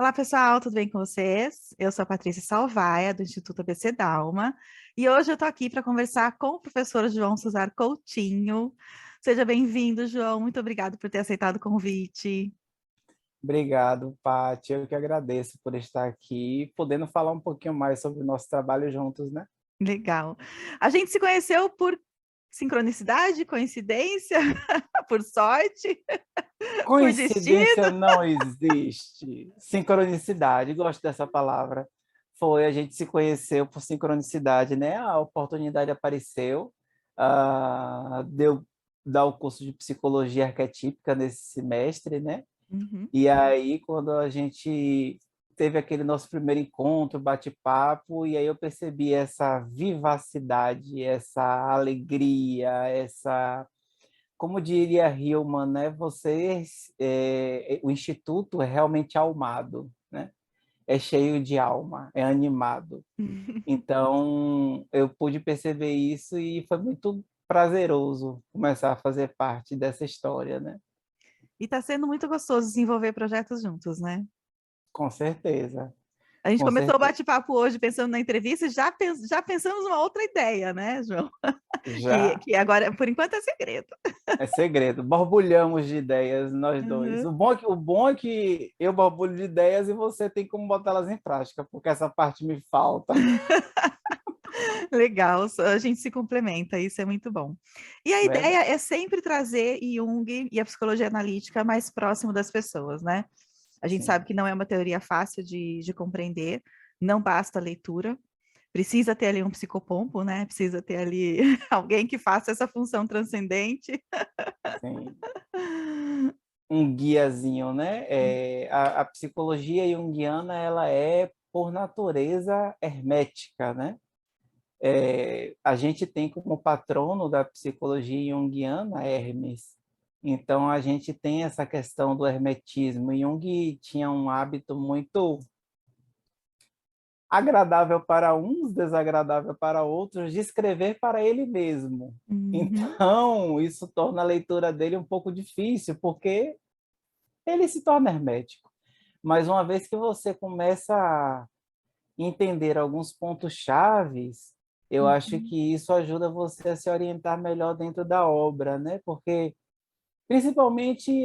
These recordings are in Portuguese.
Olá, pessoal, tudo bem com vocês? Eu sou a Patrícia Salvaia, do Instituto ABC Dalma, e hoje eu estou aqui para conversar com o professor João Cesar Coutinho. Seja bem-vindo, João. Muito obrigado por ter aceitado o convite. Obrigado, Paty. Eu que agradeço por estar aqui, podendo falar um pouquinho mais sobre o nosso trabalho juntos, né? Legal. A gente se conheceu por sincronicidade, coincidência, por sorte, por Coincidência destino. não existe. Sincronicidade, gosto dessa palavra. A gente se conheceu por sincronicidade, né? A oportunidade apareceu, deu dar o curso de psicologia arquetípica nesse semestre, né? Uhum. E aí, quando a gente teve aquele nosso primeiro encontro, bate-papo, e aí eu percebi essa vivacidade, essa alegria, como diria Hillman, né? O Instituto é realmente almado, né? É cheio de alma, é animado. Então, eu pude perceber isso e foi muito prazeroso começar a fazer parte dessa história, né? E está sendo muito gostoso desenvolver projetos juntos, né? Com certeza, A gente com começou o certeza. bate-papo hoje pensando na entrevista e já pensamos numa outra ideia, né, João? Já. Que agora, por enquanto, é segredo. É segredo. Borbulhamos de ideias, nós dois. Uhum. O bom é que eu borbulho de ideias e você tem como botá-las em prática, porque essa parte me falta. Legal, a gente se complementa, isso é muito bom. E a ideia Verdade. é sempre trazer Jung e a psicologia analítica mais próximo das pessoas, né? A gente sabe Sim. que não é uma teoria fácil de compreender, não basta a leitura, precisa ter ali um psicopompo, né? Precisa ter ali alguém que faça essa função transcendente. Sim. Um guiazinho, né? A psicologia junguiana, ela é, por natureza, hermética, né? A gente tem como patrono da psicologia junguiana Hermes. Então, a gente tem essa questão do hermetismo. Jung tinha um hábito muito agradável para uns, desagradável para outros, de escrever para ele mesmo. Uhum. Então, isso torna a leitura dele um pouco difícil, porque ele se torna hermético. Mas uma vez que você começa a entender alguns pontos chaves, eu acho Uhum. que isso ajuda você a se orientar melhor dentro da obra, né? Porque principalmente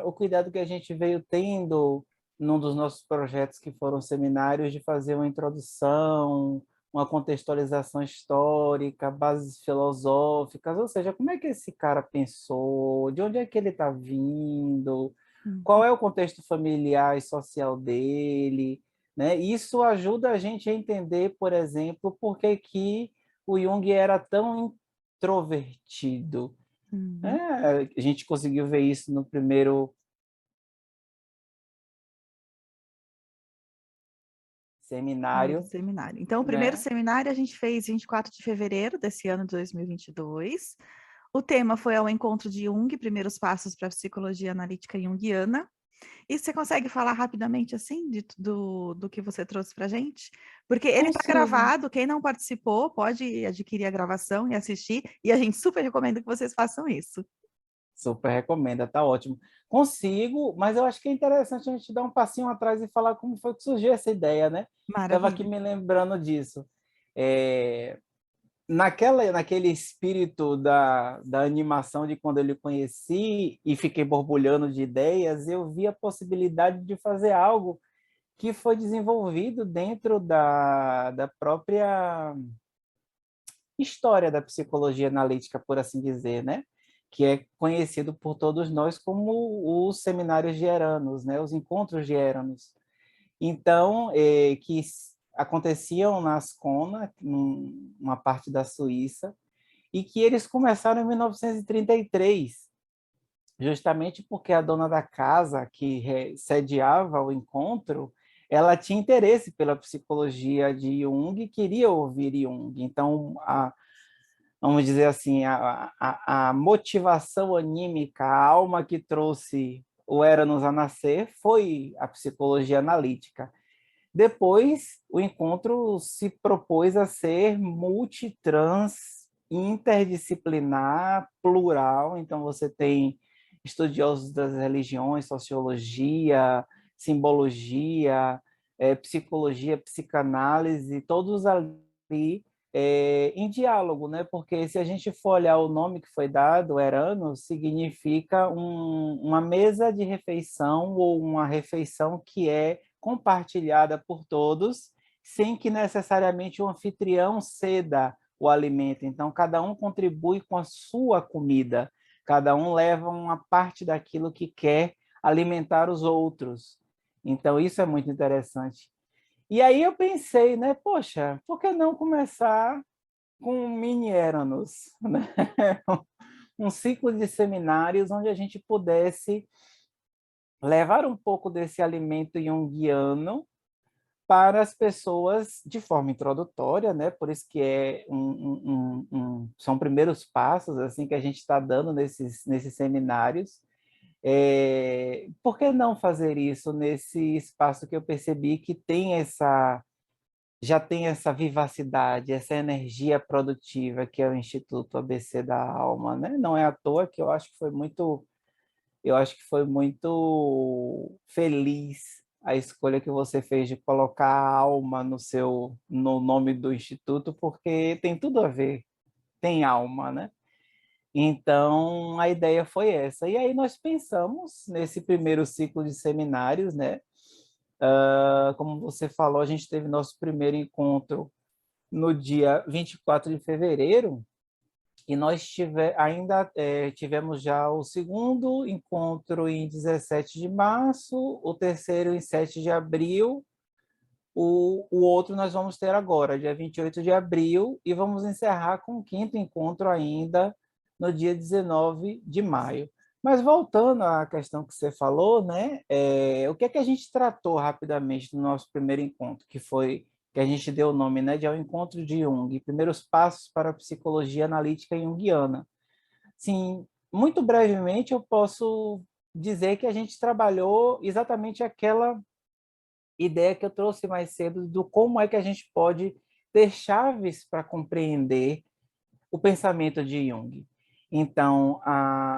o cuidado que a gente veio tendo num dos nossos projetos que foram seminários de fazer uma introdução, uma contextualização histórica, bases filosóficas, ou seja, como é que esse cara pensou, de onde é que ele está vindo, qual Uhum. é o contexto familiar e social dele, né? Isso ajuda a gente a entender, por exemplo, por que que o Jung era tão introvertido. Uhum. A gente conseguiu ver isso no primeiro Primeiro seminário, seminário. Então, o primeiro né? seminário a gente fez 24 de fevereiro desse ano de 2022. O tema foi ao encontro de Jung, primeiros passos para a psicologia analítica junguiana. E você consegue falar rapidamente assim do que você trouxe para a gente? Porque ele está Consigo. gravado, quem não participou pode adquirir a gravação e assistir, e a gente super recomenda que vocês façam isso. Super recomenda, tá ótimo. Consigo, mas eu acho que é interessante a gente dar um passinho atrás e falar como foi que surgiu essa ideia, né? Estava aqui Maravilha. me lembrando disso. É, naquele espírito da animação de quando eu lhe conheci e fiquei borbulhando de ideias, eu vi a possibilidade de fazer algo que foi desenvolvido dentro da própria história da psicologia analítica, por assim dizer, né? Que é conhecido por todos nós como os seminários gieranos, né? Os encontros gieranos. Então, aconteciam na Ascona, uma parte da Suíça, e que eles começaram em 1933, justamente porque a dona da casa que sediava o encontro, ela tinha interesse pela psicologia de Jung e queria ouvir Jung. Então, vamos dizer assim, a motivação anímica, a alma que trouxe o Era-nos a nascer foi a psicologia analítica. Depois, o encontro se propôs a ser multitrans, interdisciplinar, plural. Então, você tem estudiosos das religiões, sociologia, simbologia, psicologia, psicanálise, todos ali em diálogo, né? Porque se a gente for olhar o nome que foi dado, Erano, significa uma mesa de refeição ou uma refeição que é compartilhada por todos, sem que necessariamente o anfitrião ceda o alimento. Então, cada um contribui com a sua comida, cada um leva uma parte daquilo que quer alimentar os outros. Então, isso é muito interessante. E aí eu pensei, né, poxa, por que não começar com um mini Eranos, né? Um ciclo de seminários onde a gente pudesse levar um pouco desse alimento junguiano para as pessoas de forma introdutória, né? Por isso que são primeiros passos assim que a gente está dando nesses seminários. Por que não fazer isso nesse espaço que eu percebi que já tem essa vivacidade, essa energia produtiva que é o Instituto ABC da Alma, né? Não é à toa que eu acho que foi muito feliz a escolha que você fez de colocar a alma no nome do instituto, porque tem tudo a ver, tem alma, né? Então, a ideia foi essa. E aí nós pensamos nesse primeiro ciclo de seminários, né? Como você falou, a gente teve nosso primeiro encontro no dia 24 de fevereiro, e nós tivemos já o segundo encontro em 17 de março, o terceiro em 7 de abril, o outro nós vamos ter agora, dia 28 de abril, e vamos encerrar com o quinto encontro ainda no dia 19 de maio. Mas voltando à questão que você falou, né, o que é que a gente tratou rapidamente no nosso primeiro encontro, que a gente deu o nome, né, de Ao Encontro de Jung, Primeiros Passos para a Psicologia Analítica Junguiana. Sim, muito brevemente eu posso dizer que a gente trabalhou exatamente aquela ideia que eu trouxe mais cedo do como é que a gente pode ter chaves para compreender o pensamento de Jung. Então,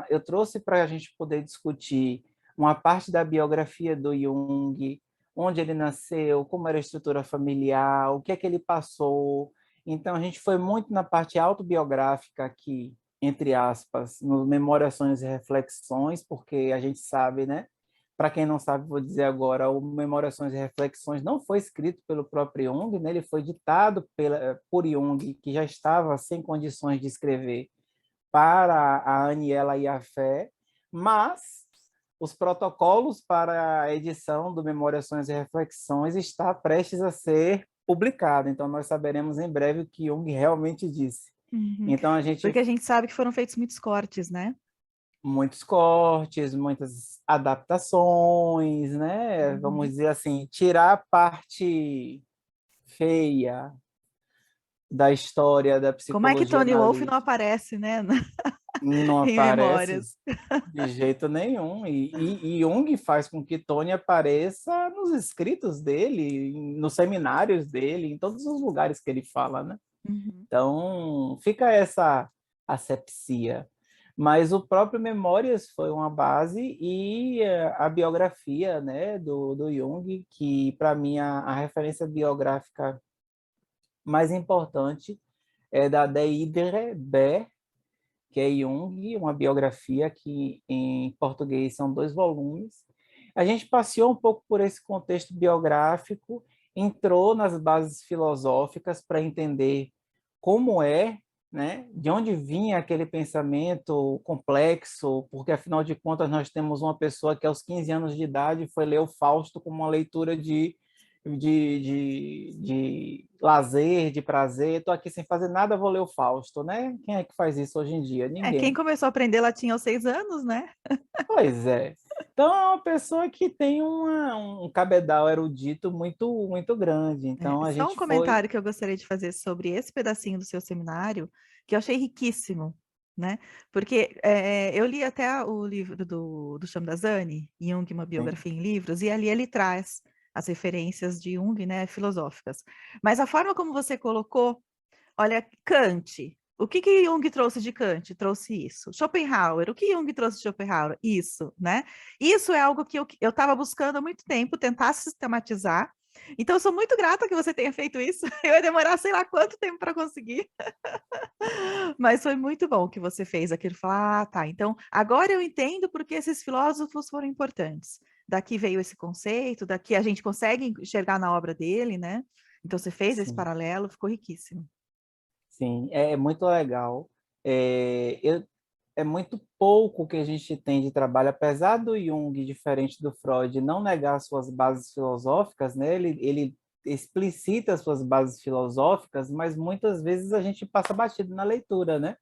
eu trouxe para a gente poder discutir uma parte da biografia do Jung, onde ele nasceu, como era a estrutura familiar, o que é que ele passou. Então, a gente foi muito na parte autobiográfica aqui, entre aspas, no Memórias, Sonhos e Reflexões, porque a gente sabe, né? Para quem não sabe, vou dizer agora, o Memórias, Sonhos e Reflexões não foi escrito pelo próprio Jung, né? Ele foi ditado por Jung, que já estava sem condições de escrever para a Aniela e a Fé, mas os protocolos para a edição do Memórias, Sonhos e Reflexões está prestes a ser publicado, então nós saberemos em breve o que Jung realmente disse. Uhum. Então Porque a gente sabe que foram feitos muitos cortes, né? Muitos cortes, muitas adaptações, né? Vamos dizer assim, tirar a parte feia da história da Como é que psicologia Tony Wolff não analítica. aparece, né? Não Em aparece Memórias. de jeito nenhum. E Jung faz com que Tony apareça nos escritos dele, nos seminários dele, em todos os lugares que ele fala, né? Uhum. Então, fica essa asepsia. Mas o próprio Memórias foi uma base e a biografia, né, do Jung, que para mim a referência biográfica mais importante é da Deidre Baer, que é Jung, uma biografia que em português são 2 volumes. A gente passeou um pouco por esse contexto biográfico, entrou nas bases filosóficas para entender como é, né, de onde vinha aquele pensamento complexo, porque afinal de contas nós temos uma pessoa que aos 15 anos de idade foi ler o Fausto como uma leitura de lazer, de prazer. Estou aqui sem fazer nada, vou ler o Fausto, né? Quem é que faz isso hoje em dia? Quem Ninguém. começou a aprender latim aos 6 anos, né? Pois é. Então, é uma pessoa que tem um cabedal erudito muito grande. Então, a Só um gente foi... comentário que eu gostaria de fazer sobre esse pedacinho do seu seminário, que eu achei riquíssimo, né? Porque eu li até o livro do Shamdasani, Jung, uma Sim, biografia em livros, e ali ele traz as referências de Jung, né, filosóficas. Mas a forma como você colocou, olha, Kant. O que Jung trouxe de Kant? Trouxe isso. Schopenhauer, o que Jung trouxe de Schopenhauer? Isso, né? Isso é algo que eu estava buscando há muito tempo, tentar sistematizar. Então, eu sou muito grata que você tenha feito isso. Eu ia demorar sei lá quanto tempo para conseguir, mas foi muito bom que você fez aquilo. Falar, ah, tá, então agora eu entendo porque esses filósofos foram importantes. Daqui veio esse conceito, daqui a gente consegue enxergar na obra dele, né? Então, você fez esse Sim. paralelo, ficou riquíssimo. Sim, é muito legal. É muito pouco que a gente tem de trabalho, apesar do Jung, diferente do Freud, não negar suas bases filosóficas, né? Ele explicita as suas bases filosóficas, mas muitas vezes a gente passa batido na leitura, né?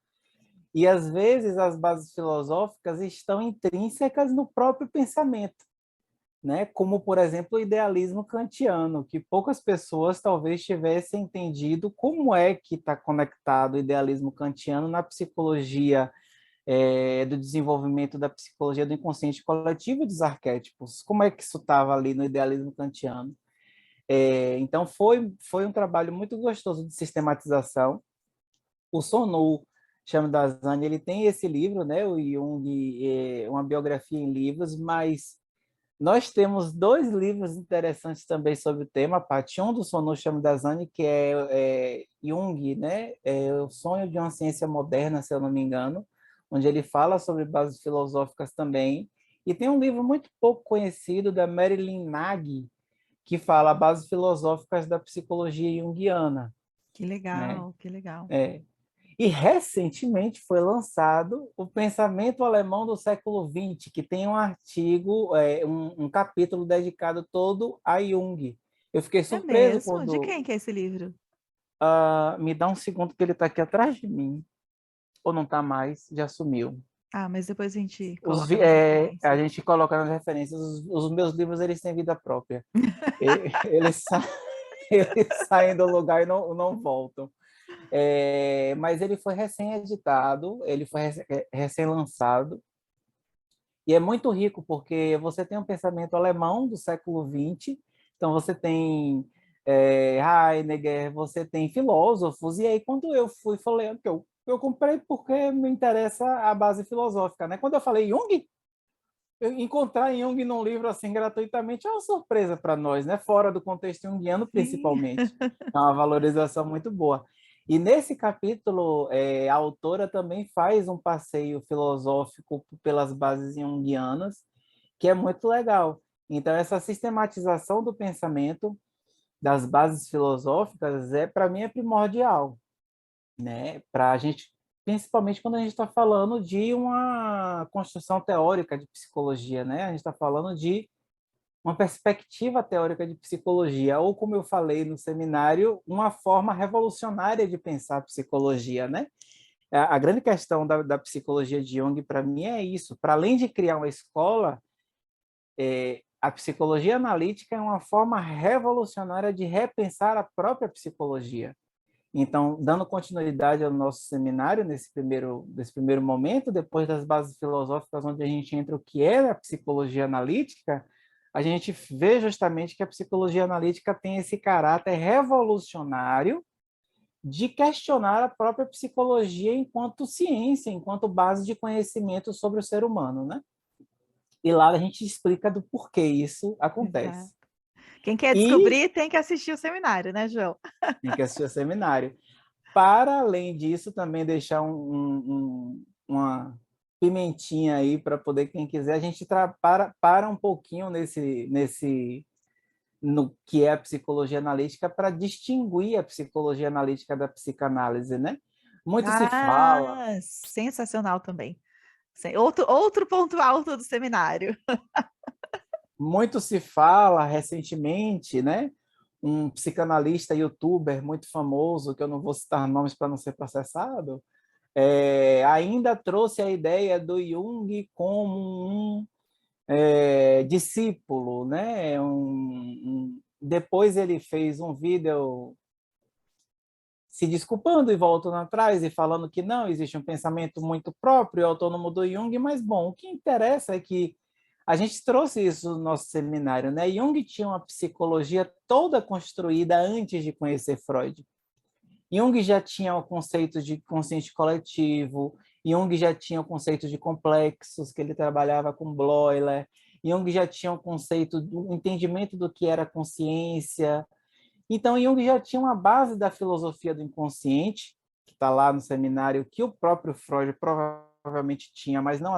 E às vezes as bases filosóficas estão intrínsecas no próprio pensamento, né? Como, por exemplo, o idealismo kantiano, que poucas pessoas talvez tivessem entendido como é que está conectado o idealismo kantiano na psicologia do desenvolvimento da psicologia do inconsciente coletivo e dos arquétipos. Como é que isso estava ali no idealismo kantiano? Então, foi um trabalho muito gostoso de sistematização. O Sonu Shamdasani, ele tem esse livro, né, o Jung, uma biografia em livros, mas nós temos dois livros interessantes também sobre o tema, Paty. Um do Sonu Shamdasani, que é Jung, né? O Sonho de uma Ciência Moderna, se eu não me engano, onde ele fala sobre bases filosóficas também. E tem um livro muito pouco conhecido da Marilyn Nagy, que fala bases filosóficas da psicologia junguiana, Que né? legal, que legal. É, e recentemente foi lançado o Pensamento Alemão do Século XX, que tem um artigo, um capítulo dedicado todo a Jung. Eu fiquei É surpreso mesmo? De quando... quem que é esse livro? me dá um segundo que ele está aqui atrás de mim. Ou não está mais, já sumiu. Ah, mas depois a gente coloca nas A referências. gente coloca nas referências. Os meus livros, eles têm vida própria. Eles, eles saem do lugar e não voltam. Mas ele foi recém-editado, ele foi recém-lançado, e é muito rico, porque você tem um pensamento alemão do século XX, então você tem Heidegger, você tem filósofos, e aí quando eu fui, falei, eu comprei porque me interessa a base filosófica, né? Quando eu falei Jung, encontrar Jung num livro assim gratuitamente é uma surpresa para nós, né? Fora do contexto junguiano, Sim. principalmente. É uma valorização muito boa. E nesse capítulo, a autora também faz um passeio filosófico pelas bases junguianas, que é muito legal. Então, essa sistematização do pensamento, das bases filosóficas, para mim, é primordial, né? Para a gente, principalmente quando a gente está falando de uma construção teórica de psicologia, né? A gente está falando de uma perspectiva teórica de psicologia, ou como eu falei no seminário, uma forma revolucionária de pensar a psicologia, né? A grande questão da psicologia de Jung, para mim, é isso. Para além de criar uma escola, a psicologia analítica é uma forma revolucionária de repensar a própria psicologia. Então, dando continuidade ao nosso seminário nesse primeiro momento, depois das bases filosóficas, onde a gente entra o que é a psicologia analítica, a gente vê justamente que a psicologia analítica tem esse caráter revolucionário de questionar a própria psicologia enquanto ciência, enquanto base de conhecimento sobre o ser humano, né? E lá a gente explica do porquê isso Exato. acontece. Quem quer E descobrir tem que assistir o seminário, né, João? tem que assistir o seminário. Para além disso, também deixar uma pimentinha aí para poder, quem quiser, a gente para um pouquinho no que é a psicologia analítica para distinguir a psicologia analítica da psicanálise, né? Muito se fala, Ah, sensacional também. Outro ponto alto do seminário. muito se fala recentemente, né? Um psicanalista youtuber muito famoso, que eu não vou citar nomes para não ser processado, ainda trouxe a ideia do Jung como um discípulo, né? Depois ele fez um vídeo se desculpando e voltando atrás e falando que não, existe um pensamento muito próprio e autônomo do Jung, mas, bom, o que interessa é que a gente trouxe isso no nosso seminário, né? Jung tinha uma psicologia toda construída antes de conhecer Freud. Jung já tinha o conceito de consciente coletivo, Jung já tinha o conceito de complexos, que ele trabalhava com Bloiler, Jung já tinha o conceito do entendimento do que era consciência. Então, Jung já tinha uma base da filosofia do inconsciente, que está lá no seminário, que o próprio Freud provavelmente tinha, mas não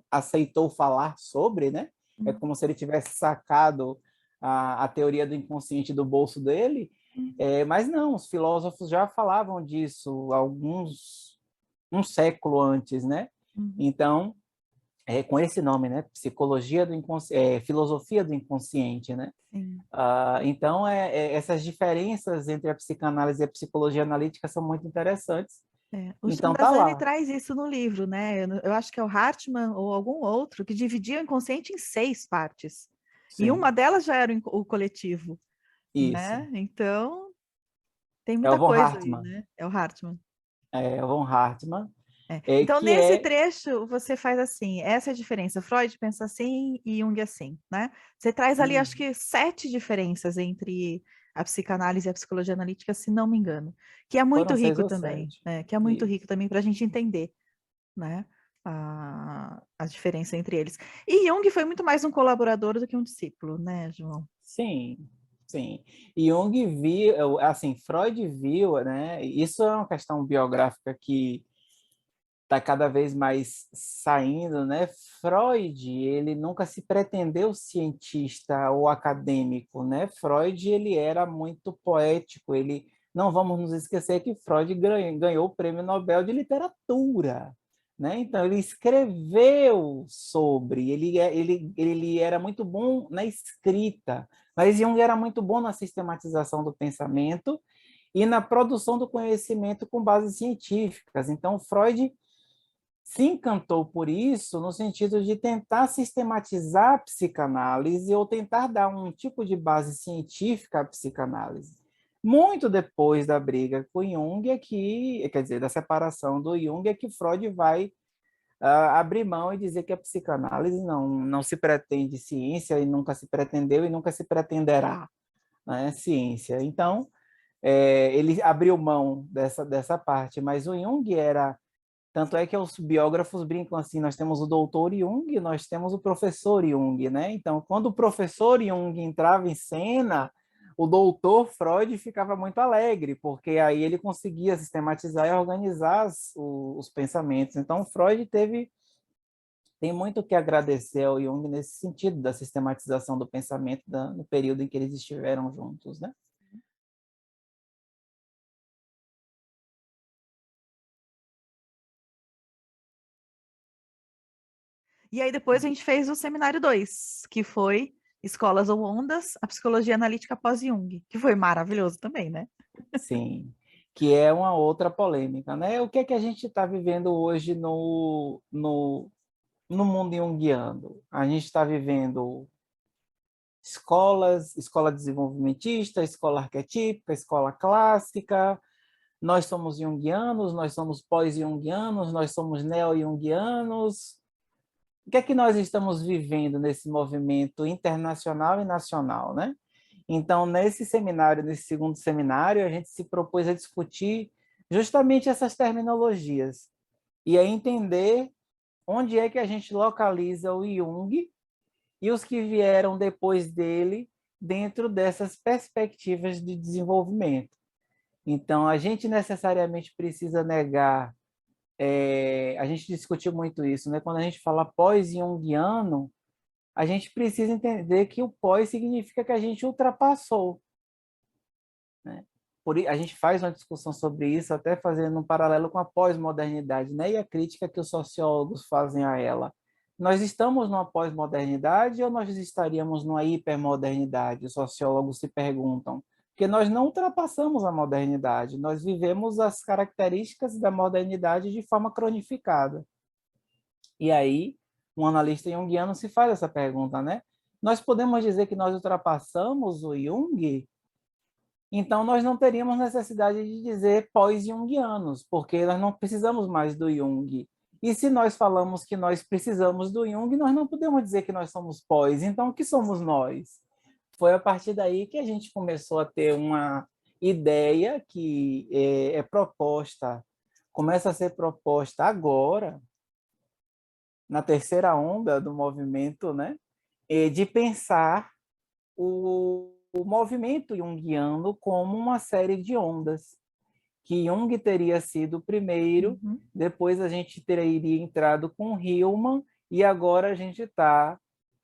aceitou falar sobre, né? É Uhum. como se ele tivesse sacado a teoria do inconsciente do bolso dele. Mas não, os filósofos já falavam disso um século antes, né? Uhum. Então, com esse nome, né? Psicologia do inconsciente, filosofia do inconsciente, né? Sim. Então, essas diferenças entre a psicanálise e a psicologia analítica são muito interessantes. O Então, tá Chandazani lá. traz isso no livro, né? Eu acho que é o Hartmann ou algum outro que dividia o inconsciente em 6 partes. E uma Sim, delas já era o coletivo, isso. né? Então, tem É o muita von coisa aí, Hartmann. né? É o Hartmann. É o von Hartmann, Então, que nesse é... trecho, você faz assim, essa é a diferença. Freud pensa assim e Jung assim, né? Você traz ali, acho que 7 diferenças entre a psicanálise e a psicologia analítica, se não me engano, que é muito Foram seis rico ou também, sete. né? Que é muito Isso. rico também para a gente entender, né? A diferença entre eles. E Jung foi muito mais um colaborador do que um discípulo, né, João? Sim, sim. E Jung viu, assim, Freud viu, né? Isso é uma questão biográfica que está cada vez mais saindo, né? Freud, ele nunca se pretendeu cientista ou acadêmico, né? Freud, ele era muito poético, ele... Não vamos nos esquecer que Freud ganhou o Prêmio Nobel de Literatura, né? Então, ele escreveu sobre, ele era muito bom na escrita, mas Jung era muito bom na sistematização do pensamento e na produção do conhecimento com bases científicas. Então, Freud se encantou por isso no sentido de tentar sistematizar a psicanálise ou tentar dar um tipo de base científica à psicanálise. Muito depois da briga com Jung, quer dizer, da separação do Jung, é que Freud vai abrir mão e dizer que a psicanálise não se pretende ciência e nunca se pretendeu e nunca se pretenderá, né, ciência. Então, ele abriu mão dessa parte, mas o Jung era... Tanto é que os biógrafos brincam assim, nós temos o doutor Jung, nós temos o professor Jung, né? Então, quando o professor Jung entrava em cena, o doutor Freud ficava muito alegre, porque aí ele conseguia sistematizar e organizar os pensamentos. Então, Freud tem muito que agradecer ao Jung nesse sentido da sistematização do pensamento no período em que eles estiveram juntos, né? E aí depois a gente fez o seminário 2, que foi Escolas ou Ondas, a psicologia analítica pós-Jung, que foi maravilhoso também, né? Sim, que é uma outra polêmica, né? O que é que a gente está vivendo hoje no mundo junguiano? A gente está vivendo escola desenvolvimentista, escola arquetípica, escola clássica. Nós somos junguianos, nós somos pós-junguianos, nós somos neo-junguianos. O que é que nós estamos vivendo nesse movimento internacional e nacional, né? Então, nesse seminário, nesse segundo seminário, a gente se propôs a discutir justamente essas terminologias e a entender onde é que a gente localiza o Jung e os que vieram depois dele dentro dessas perspectivas de desenvolvimento. Então, a gente necessariamente precisa negar, a gente discutiu muito isso, né? Quando a gente fala pós-junguiano, a gente precisa entender que o pós significa que a gente ultrapassou, né? A gente faz uma discussão sobre isso, até fazendo um paralelo com a pós-modernidade, né? E a crítica que os sociólogos fazem a ela. Nós estamos numa pós-modernidade ou nós estaríamos numa hipermodernidade? Os sociólogos se perguntam. Porque nós não ultrapassamos a modernidade, nós vivemos as características da modernidade de forma cronificada. E aí, um analista junguiano se faz essa pergunta, né? Nós podemos dizer que nós ultrapassamos o Jung? Então, nós não teríamos necessidade de dizer pós-junguianos, porque nós não precisamos mais do Jung. E se nós falamos que nós precisamos do Jung, nós não podemos dizer que nós somos pós. Então, o que somos nós? Foi a partir daí que a gente começou a ter uma ideia que é proposta, começa a ser proposta agora, na terceira onda do movimento, né? De pensar o movimento junguiano como uma série de ondas, que Jung teria sido o primeiro, Uhum. depois a gente teria entrado com Hillman, e agora a gente está...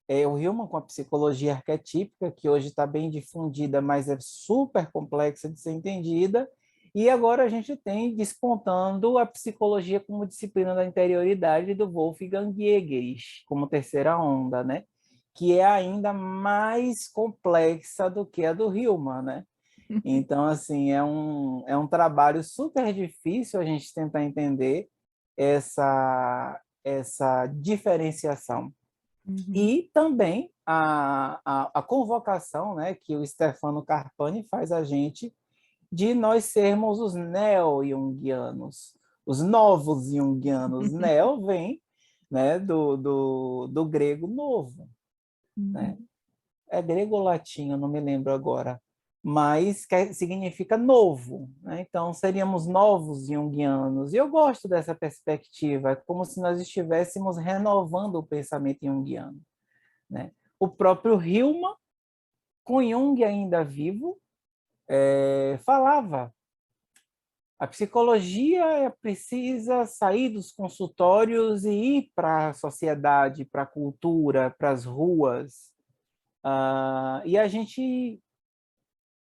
o Hillman com a psicologia arquetípica, que hoje está bem difundida, mas é super complexa de ser entendida, e agora a gente tem despontando a psicologia como disciplina da interioridade do Wolfgang Jägerich, como terceira onda, né? Que é ainda mais complexa do que a do Hillman, né? Então, assim, é um trabalho super difícil a gente tentar entender essa diferenciação. Uhum. E também a convocação, né, que o Stefano Carpani faz a gente de nós sermos os neo-jungianos, os novos jungianos. Neo vem, né, do grego novo, né? Uhum. É grego ou latim, eu não me lembro agora, mas significa novo, né? Então, seríamos novos junguianos. E eu gosto dessa perspectiva, é como se nós estivéssemos renovando o pensamento junguiano, né? O próprio Hillman, com Jung ainda vivo, falava: a psicologia precisa sair dos consultórios e ir para a sociedade, para a cultura, para as ruas. E a gente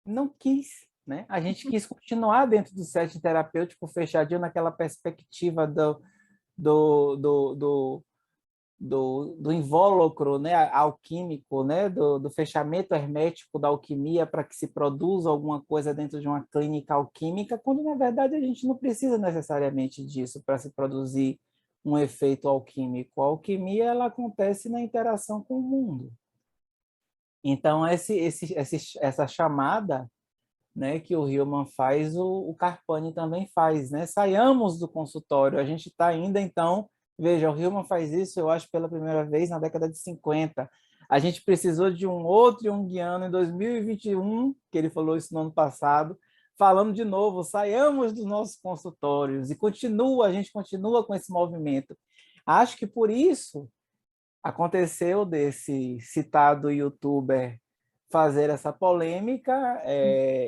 não quis, né? A gente quis continuar dentro do setting terapêutico fechadinho naquela perspectiva do, do, do, do invólucro, né, alquímico, né, do fechamento hermético da alquimia para que se produza alguma coisa dentro de uma clínica alquímica, quando na verdade a gente não precisa necessariamente disso para se produzir um efeito alquímico. A alquimia ela acontece na interação com o mundo. Então essa chamada, né, que o Hillman faz, o Carpani também faz, né? Saiamos do consultório, a gente está ainda, então, veja, o Hillman faz isso, eu acho, pela primeira vez na década de 50. A gente precisou de um outro junguiano em 2021, que ele falou isso no ano passado, falando de novo, saiamos dos nossos consultórios, e a gente continua com esse movimento. Acho que por isso aconteceu desse citado youtuber fazer essa polêmica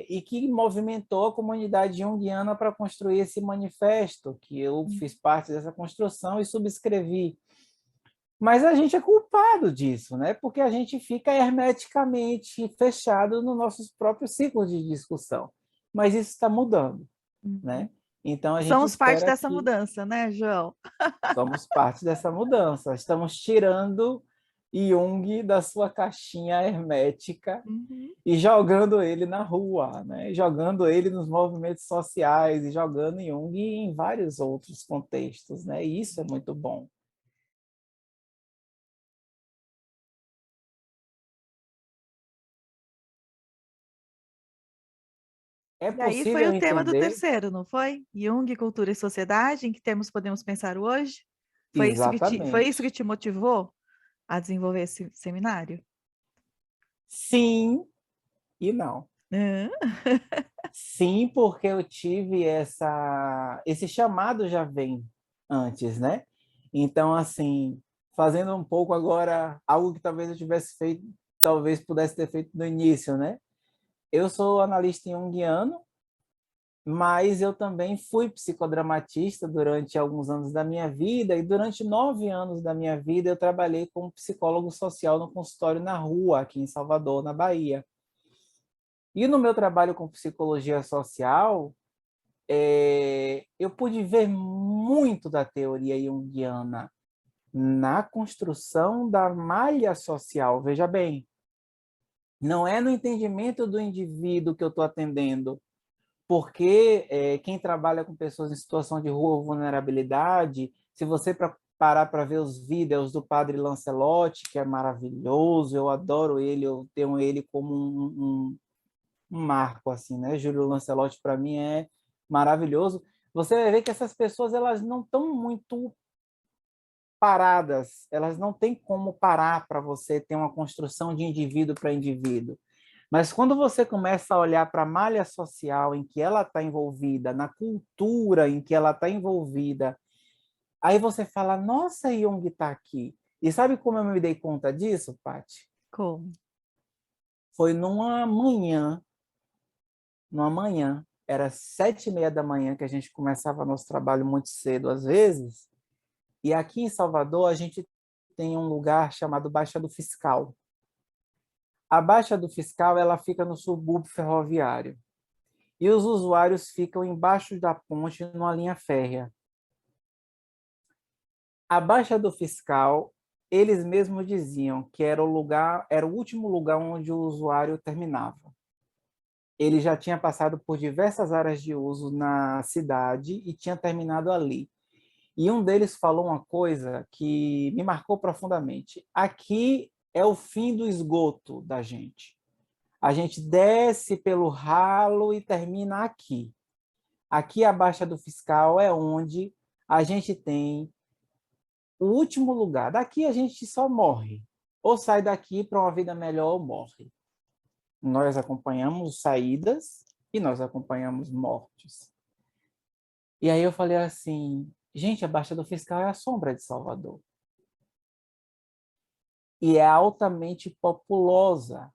e que movimentou a comunidade junguiana para construir esse manifesto, que eu fiz parte dessa construção e subscrevi. Mas a gente é culpado disso, né? Porque a gente fica hermeticamente fechado nos nossos próprios ciclos de discussão. Mas isso está mudando, Uhum. né? Então a gente Somos parte espera dessa que mudança, né, João? somos parte dessa mudança. Estamos tirando Jung da sua caixinha hermética Uhum. e jogando ele na rua, né? Jogando ele nos movimentos sociais e jogando Jung em vários outros contextos, né? E isso é muito bom. É E aí foi possível o tema do entender? terceiro, não foi? Jung, cultura e sociedade, em que termos podemos pensar hoje? Foi isso que Exatamente. te motivou a desenvolver esse seminário? Sim e não. Hã? Sim, porque eu tive esse chamado já vem antes, né? Então, assim, fazendo um pouco agora algo que talvez eu tivesse feito, talvez pudesse ter feito no início, né? Eu sou analista junguiano, mas eu também fui psicodramatista durante alguns anos da minha vida e durante 9 anos da minha vida eu trabalhei como psicólogo social no consultório na rua, aqui em Salvador, na Bahia. E no meu trabalho com psicologia social, eu pude ver muito da teoria junguiana na construção da malha social. Veja bem, não é no entendimento do indivíduo que eu estou atendendo, porque quem trabalha com pessoas em situação de rua ou vulnerabilidade, se você parar para ver os vídeos do Padre Lancelotti, que é maravilhoso, eu adoro ele, eu tenho ele como um marco, assim, né? Júlio Lancelotti, para mim, é maravilhoso. Você vai ver que essas pessoas elas não estão muito paradas, elas não têm como parar para você ter uma construção de indivíduo para indivíduo. Mas quando você começa a olhar para a malha social em que ela está envolvida, na cultura em que ela está envolvida, aí você fala, nossa, Jung está aqui. E sabe como eu me dei conta disso, Paty? Como? Foi numa manhã, era 7h30 da manhã, que a gente começava nosso trabalho muito cedo, às vezes, e aqui em Salvador a gente tem um lugar chamado Baixa do Fiscal. A Baixa do Fiscal, ela fica no subúrbio ferroviário, e os usuários ficam embaixo da ponte numa linha férrea. A Baixa do Fiscal, eles mesmos diziam que era o lugar, era o último lugar onde o usuário terminava. Ele já tinha passado por diversas áreas de uso na cidade e tinha terminado ali. E um deles falou uma coisa que me marcou profundamente. Aqui é o fim do esgoto da gente. A gente desce pelo ralo e termina aqui. Aqui a Baixa do Fiscal é onde a gente tem o último lugar. Daqui a gente só morre. Ou sai daqui para uma vida melhor ou morre. Nós acompanhamos saídas e nós acompanhamos mortes. E aí eu falei assim, gente, a Baixa do Fiscal é a sombra de Salvador. E é altamente populosa.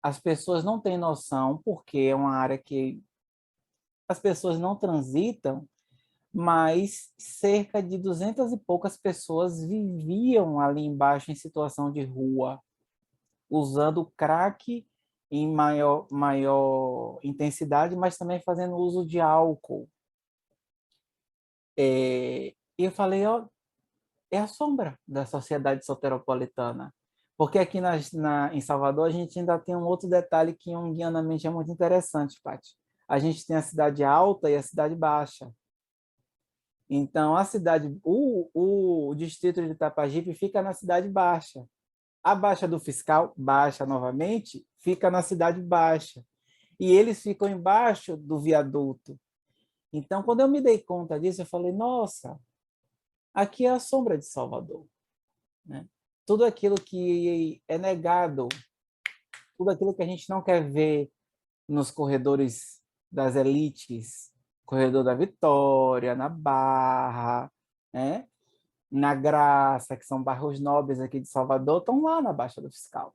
As pessoas não têm noção, porque é uma área que as pessoas não transitam, mas cerca de 200 e poucas pessoas viviam ali embaixo em situação de rua, usando crack em maior intensidade, mas também fazendo uso de álcool. E eu falei, ó, é a sombra da sociedade soteropolitana. Porque aqui em Salvador a gente ainda tem um outro detalhe que junguianamente é muito interessante, Paty. A gente tem a cidade alta e a cidade baixa. Então, o distrito de Itapajipe fica na cidade baixa. A Baixa do Fiscal, baixa novamente, fica na cidade baixa. E eles ficam embaixo do viaduto. Então, quando eu me dei conta disso, eu falei, nossa, aqui é a sombra de Salvador, né? Tudo aquilo que é negado, tudo aquilo que a gente não quer ver nos corredores das elites, corredor da Vitória, na Barra, né? Na Graça, que são bairros nobres aqui de Salvador, estão lá na Baixa do Fiscal.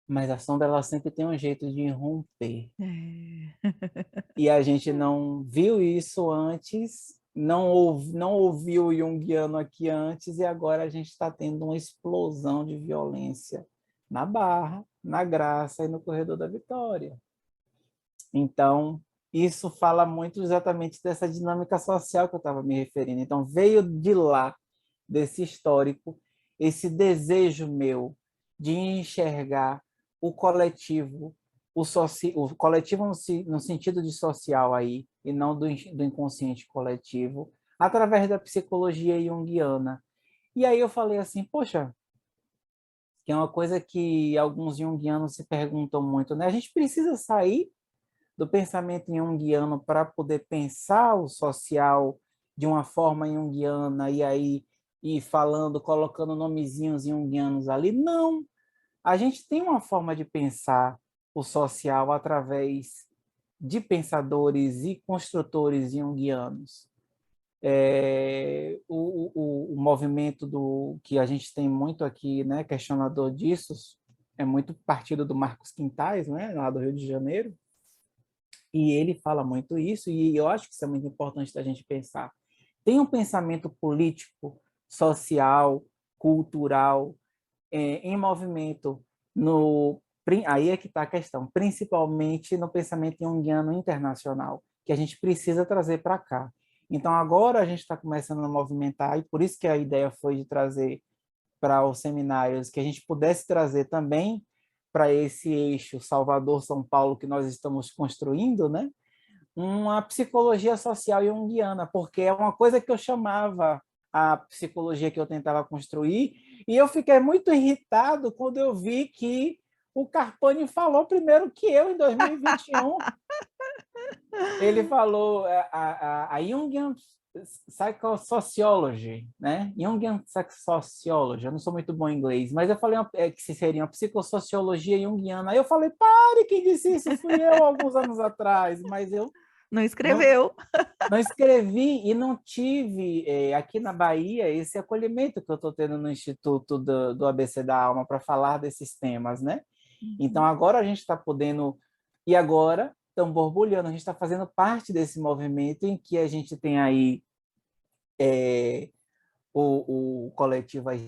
Mas a sombra ela sempre tem um jeito de romper. É. E a gente não viu isso antes, não ouviu o Jungiano aqui antes, e agora a gente está tendo uma explosão de violência na Barra, na Graça e no Corredor da Vitória. Então, isso fala muito exatamente dessa dinâmica social que eu estava me referindo. Então, veio de lá, desse histórico, esse desejo meu de enxergar o coletivo, o coletivo no sentido de social aí, e não do inconsciente coletivo, através da psicologia junguiana. E aí eu falei assim, poxa, que é uma coisa que alguns junguianos se perguntam muito, né? A gente precisa sair do pensamento junguiano para poder pensar o social de uma forma junguiana e aí ir falando, colocando nomezinhos junguianos ali. Não, a gente tem uma forma de pensar o social através de pensadores e construtores junguianos. O movimento que a gente tem muito aqui, né, questionador disso, é muito partido do Marcos Quintais, né, lá do Rio de Janeiro, e ele fala muito isso, e eu acho que isso é muito importante da gente pensar. Tem um pensamento político, social, cultural, em movimento, aí é que está a questão, principalmente no pensamento junguiano internacional, que a gente precisa trazer para cá. Então, agora a gente está começando a movimentar, e por isso que a ideia foi de trazer para os seminários, que a gente pudesse trazer também para esse eixo Salvador-São Paulo que nós estamos construindo, né? Uma psicologia social junguiana, porque é uma coisa que eu chamava a psicologia que eu tentava construir, e eu fiquei muito irritado quando eu vi que o Carpani falou primeiro que eu, em 2021. Ele falou, a Jungian Psychosociology, né? Jungian Psychosociology. Eu não sou muito bom em inglês, mas eu falei que seria uma psicossociologia junguiana. Aí eu falei, pare, quem disse isso fui eu alguns anos atrás, mas eu Não não, escreveu. não escrevi e não tive aqui na Bahia esse acolhimento que eu estou tendo no Instituto do ABC da Alma para falar desses temas, né? Então Uhum. agora a gente está podendo, e agora estão borbulhando, a gente está fazendo parte desse movimento em que a gente tem aí o coletivo As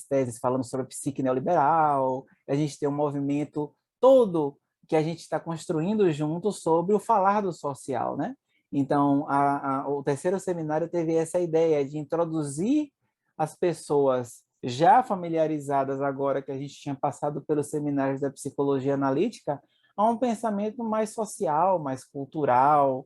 Teses falando sobre a psique neoliberal, a gente tem um movimento todo que a gente está construindo junto sobre o falar do social, né? Então, o terceiro seminário teve essa ideia de introduzir as pessoas já familiarizadas agora que a gente tinha passado pelos seminários da psicologia analítica a um pensamento mais social, mais cultural,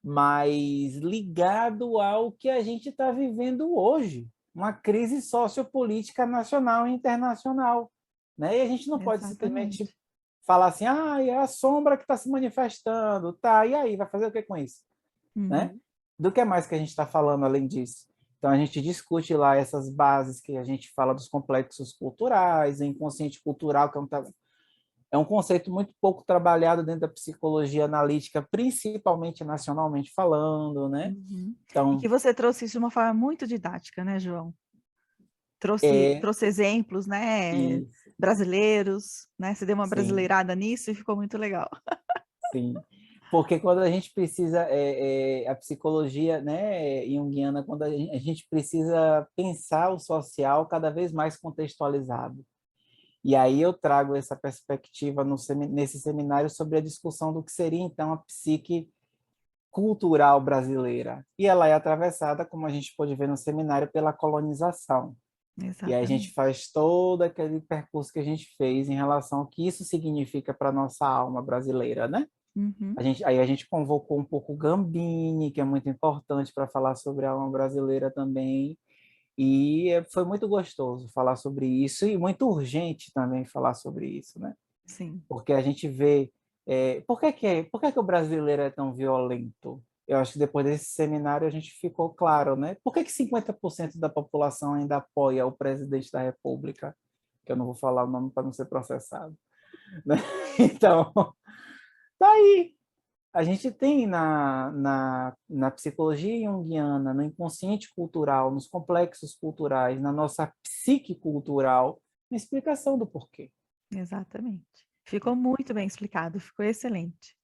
mais ligado ao que a gente está vivendo hoje, uma crise sociopolítica nacional e internacional, né? E a gente não pode simplesmente Exatamente. falar assim, é a sombra que está se manifestando, tá? E aí, vai fazer o que com isso, né? Uhum. Do que mais que a gente está falando além disso? Então, a gente discute lá essas bases que a gente fala dos complexos culturais, o inconsciente cultural, que é um conceito muito pouco trabalhado dentro da psicologia analítica, principalmente nacionalmente falando, né? Uhum. E que Então, você trouxe isso de uma forma muito didática, né, João? Trouxe, é trouxe exemplos, né, isso, brasileiros, né? Você deu uma sim, brasileirada nisso e ficou muito legal. sim. Porque quando a gente precisa, a psicologia, né, junguiana, quando a gente precisa pensar o social cada vez mais contextualizado. E aí eu trago essa perspectiva nesse seminário sobre a discussão do que seria, então, a psique cultural brasileira. E ela é atravessada, como a gente pode ver no seminário, pela colonização. E aí a gente Exatamente. faz todo aquele percurso que a gente fez em relação ao que isso significa para a nossa alma brasileira, né? Uhum. Aí a gente convocou um pouco o Gambini, que é muito importante para falar sobre a alma brasileira também. E foi muito gostoso falar sobre isso e muito urgente também falar sobre isso, né? Sim. Porque a gente vê por que que o brasileiro é tão violento? Eu acho que depois desse seminário a gente ficou claro, né? Por que que 50% da população ainda apoia o presidente da República? Que eu não vou falar o nome para não ser processado, né? Então, tá aí. A gente tem na psicologia junguiana, no inconsciente cultural, nos complexos culturais, na nossa psique cultural, uma explicação do porquê. Exatamente. Ficou muito bem explicado, ficou excelente.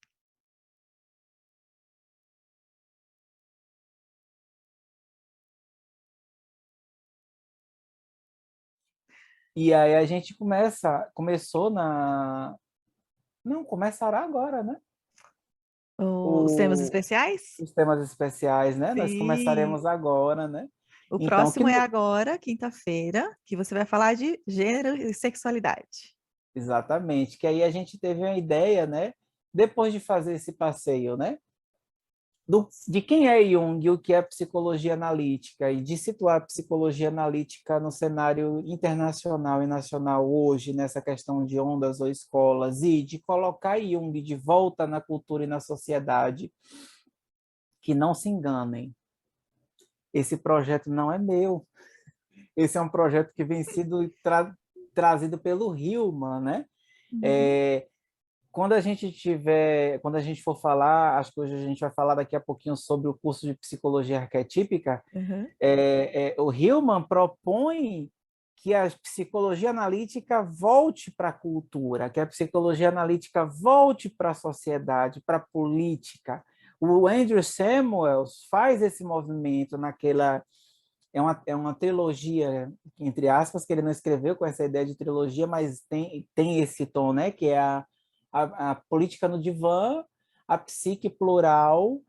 E aí a gente começou não, começará agora, né? Os temas O, especiais? os temas especiais, né? Nós Sim. começaremos agora, né? O Então, próximo é agora, quinta-feira, que você vai falar de gênero e sexualidade. exatamente, que aí a gente teve uma ideia, né? Depois de fazer esse passeio, né? De quem é Jung, o que é psicologia analítica, e de situar a psicologia analítica no cenário internacional e nacional hoje, nessa questão de ondas ou escolas, e de colocar Jung de volta na cultura e na sociedade, que não se enganem, esse projeto não é meu, esse é um projeto que vem sido trazido pelo Hillman, né? Uhum. É, quando a gente for falar, acho que hoje a gente vai falar daqui a pouquinho sobre o curso de psicologia arquetípica, Uhum. o Hillman propõe que a psicologia analítica volte para a cultura, que a psicologia analítica volte para a sociedade, para a política. O Andrew Samuels faz esse movimento naquela é uma trilogia, entre aspas, que ele não escreveu com essa ideia de trilogia, mas tem esse tom, né? Que é a política no divã, a psique plural,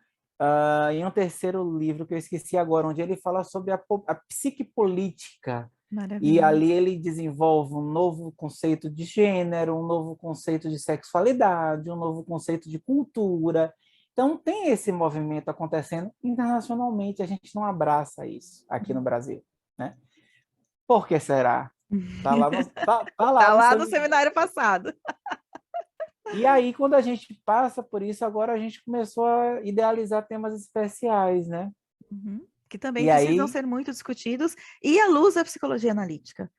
e um terceiro livro que eu esqueci agora, onde ele fala sobre a psique política. E Maravilha. ali ele desenvolve um novo conceito de gênero, um novo conceito de sexualidade, um novo conceito de cultura. Então, tem esse movimento acontecendo internacionalmente, a gente não abraça isso aqui no Brasil, né? Por que será? Tá lá Tá no lá no seminário. seminário passado. E aí, quando a gente passa por isso, agora a gente começou a idealizar temas especiais, né? Uhum. que também E precisam aí, ser muito discutidos, e à luz da psicologia analítica,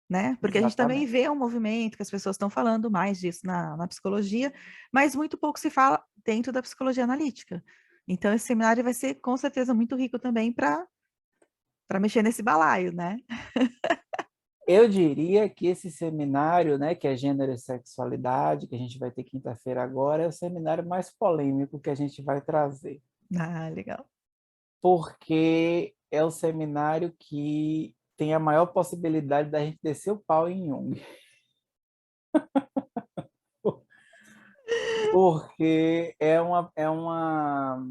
né? Porque a gente também exatamente. vê um movimento que as pessoas estão falando mais disso na psicologia, mas muito pouco se fala dentro da psicologia analítica. Então, esse seminário vai ser, com certeza, muito rico também para mexer nesse balaio, né? Eu diria que esse seminário, né, que é Gênero e Sexualidade, que a gente vai ter quinta-feira agora, é o seminário mais polêmico que a gente vai trazer, Ah, legal. porque é o seminário que tem a maior possibilidade da gente descer o pau em Jung, porque é uma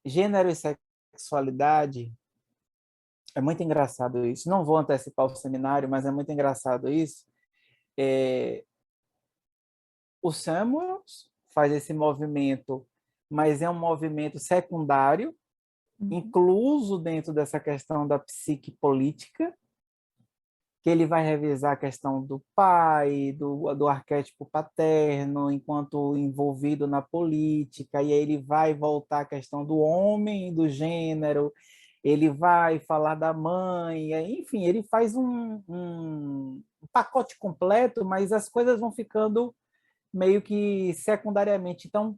gênero e sexualidade. É muito engraçado isso. Não vou antecipar o seminário, mas é muito engraçado isso. É, o Samuels faz esse movimento, mas é um movimento secundário, Uhum. incluso dentro dessa questão da psique política, que ele vai revisar a questão do pai, do arquétipo paterno, enquanto envolvido na política, e aí ele vai voltar à questão do homem e do gênero, ele vai falar da mãe, enfim, ele faz um pacote completo, mas as coisas vão ficando meio que secundariamente. Então,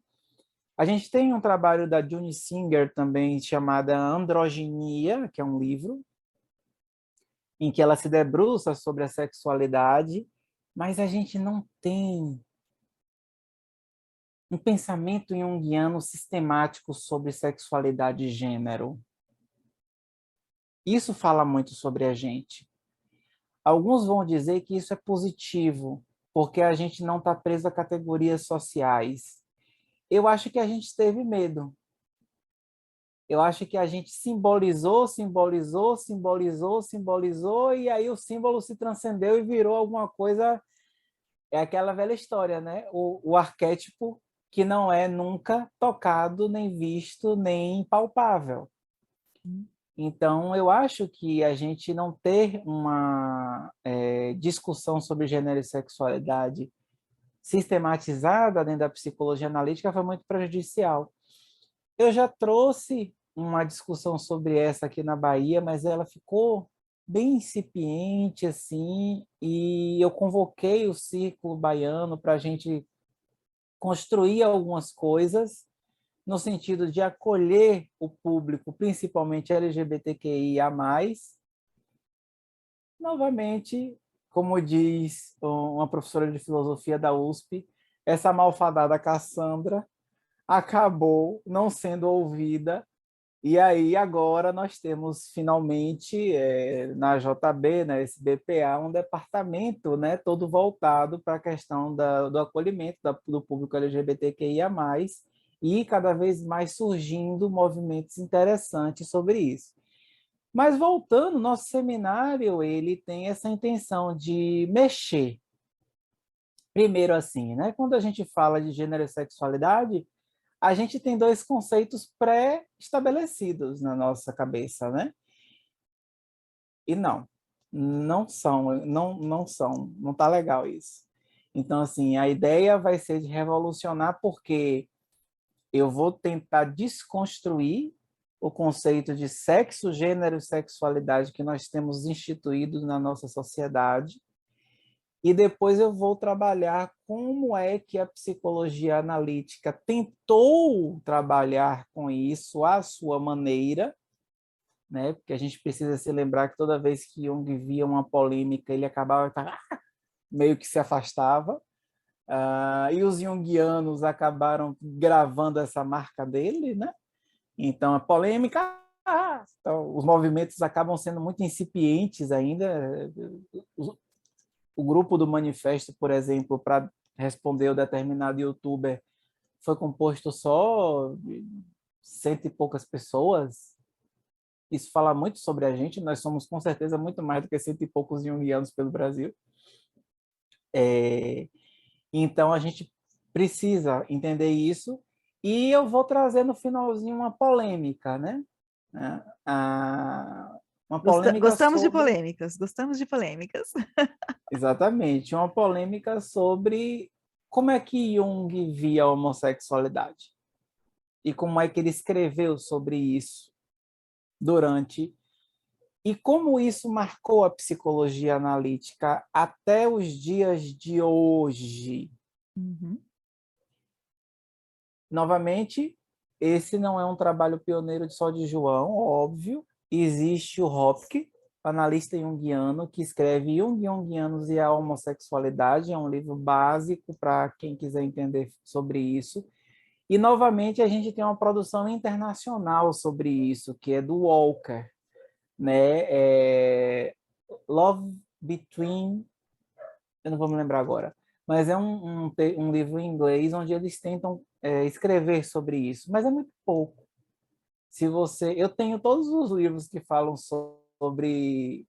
a gente tem um trabalho da June Singer também, chamada Androginia, que é um livro, em que ela se debruça sobre a sexualidade, mas a gente não tem um pensamento junguiano sistemático sobre sexualidade e gênero. Isso fala muito sobre a gente. Alguns vão dizer que isso é positivo, porque a gente não está preso a categorias sociais. Eu acho que a gente teve medo. Eu acho que a gente simbolizou, simbolizou, simbolizou, simbolizou, e aí o símbolo se transcendeu e virou alguma coisa. É aquela velha história, né? O arquétipo que não é nunca tocado, nem visto, nem palpável. Então, eu acho que a gente não ter uma discussão sobre gênero e sexualidade sistematizada dentro da psicologia analítica foi muito prejudicial. Eu já trouxe uma discussão sobre essa aqui na Bahia, mas ela ficou bem incipiente, assim, e eu convoquei o Círculo Baiano para a gente construir algumas coisas no sentido de acolher o público, principalmente LGBTQIA+. Novamente, como diz uma professora de filosofia da USP, essa malfadada Cassandra acabou não sendo ouvida. E aí, agora, nós temos finalmente na JB, na SBPA, um departamento, né, todo voltado para a questão do acolhimento do público LGBTQIA+, e cada vez mais surgindo movimentos interessantes sobre isso. Mas voltando, nosso seminário ele tem essa intenção de mexer. Primeiro assim, né, quando a gente fala de gênero e sexualidade, a gente tem dois conceitos pré-estabelecidos na nossa cabeça, né? E não são, não são, não tá legal isso. Então, assim, a ideia vai ser de revolucionar porque eu vou tentar desconstruir o conceito de sexo, gênero e sexualidade que nós temos instituído na nossa sociedade. E depois eu vou trabalhar como é que a psicologia analítica tentou trabalhar com isso à sua maneira, né? Porque a gente precisa se lembrar que toda vez que Jung via uma polêmica, ele acabava meio que se afastava. E os junguianos acabaram gravando essa marca dele, né? Então, a polêmica, então, os movimentos acabam sendo muito incipientes ainda. O grupo do manifesto, por exemplo, para responder o determinado youtuber, foi composto só de cento e poucas pessoas. Isso fala muito sobre a gente. Nós somos, com certeza, muito mais do que cento e poucos junguianos pelo Brasil. Então, a gente precisa entender isso. E eu vou trazer no finalzinho uma polêmica, né? Uma polêmica Gostamos de sobre. polêmicas, gostamos de polêmicas. Exatamente, uma polêmica sobre como é que Jung via a homossexualidade e como é que ele escreveu sobre isso, durante... E como isso marcou a psicologia analítica até os dias de hoje? Uhum. Novamente, esse não é um trabalho pioneiro só de João, óbvio. Existe o Hopke, analista junguiano, que escreve Jung, Jungianos e a Homossexualidade. É um livro básico para quem quiser entender sobre isso. E, novamente, a gente tem uma produção internacional sobre isso, que é do Walker, né? Love Between... Eu não vou me lembrar agora, mas é um livro em inglês onde eles tentam escrever sobre isso, mas é muito pouco. Se você, eu tenho todos os livros que falam sobre